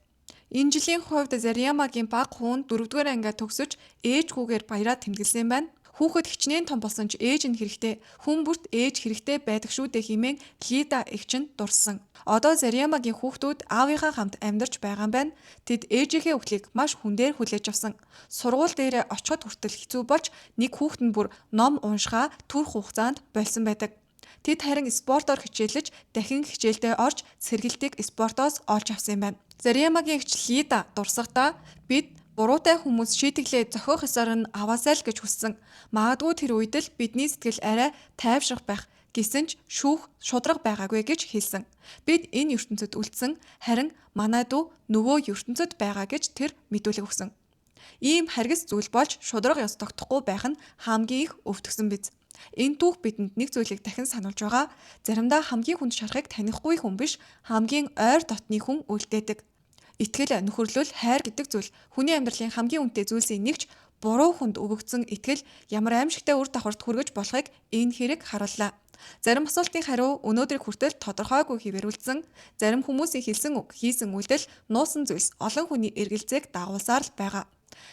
Энэ жилийн хувьд Зариамагийн баг хуун 4-р ангиа төгсөж ээжгүүгээр баяраа тэмдэглэсэн байна. Хүүхэд хичнээн том болсон ч ээж нь хэрэгтэй, хүн бүрт ээж хэрэгтэй байдаг шүү дээ хэмээн Лида эгч нь дурсан. Одоо Зариамагийн хүүхдүүд аавынхаа хамт амьдарч байгаа юм байна. Тэд ээжийнхээ үхлийг маш хүндээр хүлээж авсан. Сургууль дээр очиход хүртэл хэцүү болж нэг хүүхэд нь бүр ном уншихаа түрх хугацаанд болсон байдаг. Тэд харин спортоор хичээлж дахин хичээлдээ орж сэргэлтийг спортоос олж авсан юм байна. Зариамагийн эгч Лида дурсахдаа бид буруутай хүмүүс шийтгэлээ зохиох ёсоор нь аваасай л гэж хүссэн. Магадгүй тэр үед л бидний сэтгэл арай тайвшрах байх. Гэсэн ч шүүх шудраг байгаагүй гэж хэлсэн. Бид энэ ертөнцид үлдсэн харин манай дүү нөгөө ертөнцид байгаа гэж тэр мэдүүлэг өгсөн. Ийм харгас зүйл болж шудраг ёс тогтохгүй байх нь хамгийн их өвтгсөн биз. Энэ түүх бидэнд нэг зүйлийг дахин сануулж байгаа. Заримдаа хамгийн хүнд шарахыг танихгүй хүн биш, хамгийн ойр дотны хүн үлдээдэг. Итгэл, нөхөрлөл, хайр гэдэг зүйл хүний амьдралын хамгийн үнэтэй зүйлсийн нэгч буруу хүнд өгөгдсөн итгэл ямар аимшигтай үр дагаварт хүргэж болохыг энэ хэрэг харууллаа. Зарим асуултын хариу өнөөдрийг хүртэл тодорхойгүй хэвээр үлдсэн. Зарим хүмүүсийн хэлсэн үг, хийсэн үйлдэл, нуусан зүйлс олон хүний эргэлзээг дагуулсаар л байгаа.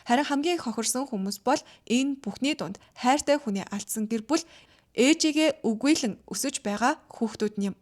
Харин хамгийн их хохирсон хүмүүс бол энэ бүхний дунд хайртай хүнээ алдсан гэр бүл ээжигээ үгүйлэн өсөж байгаа хүүхдүүд юм.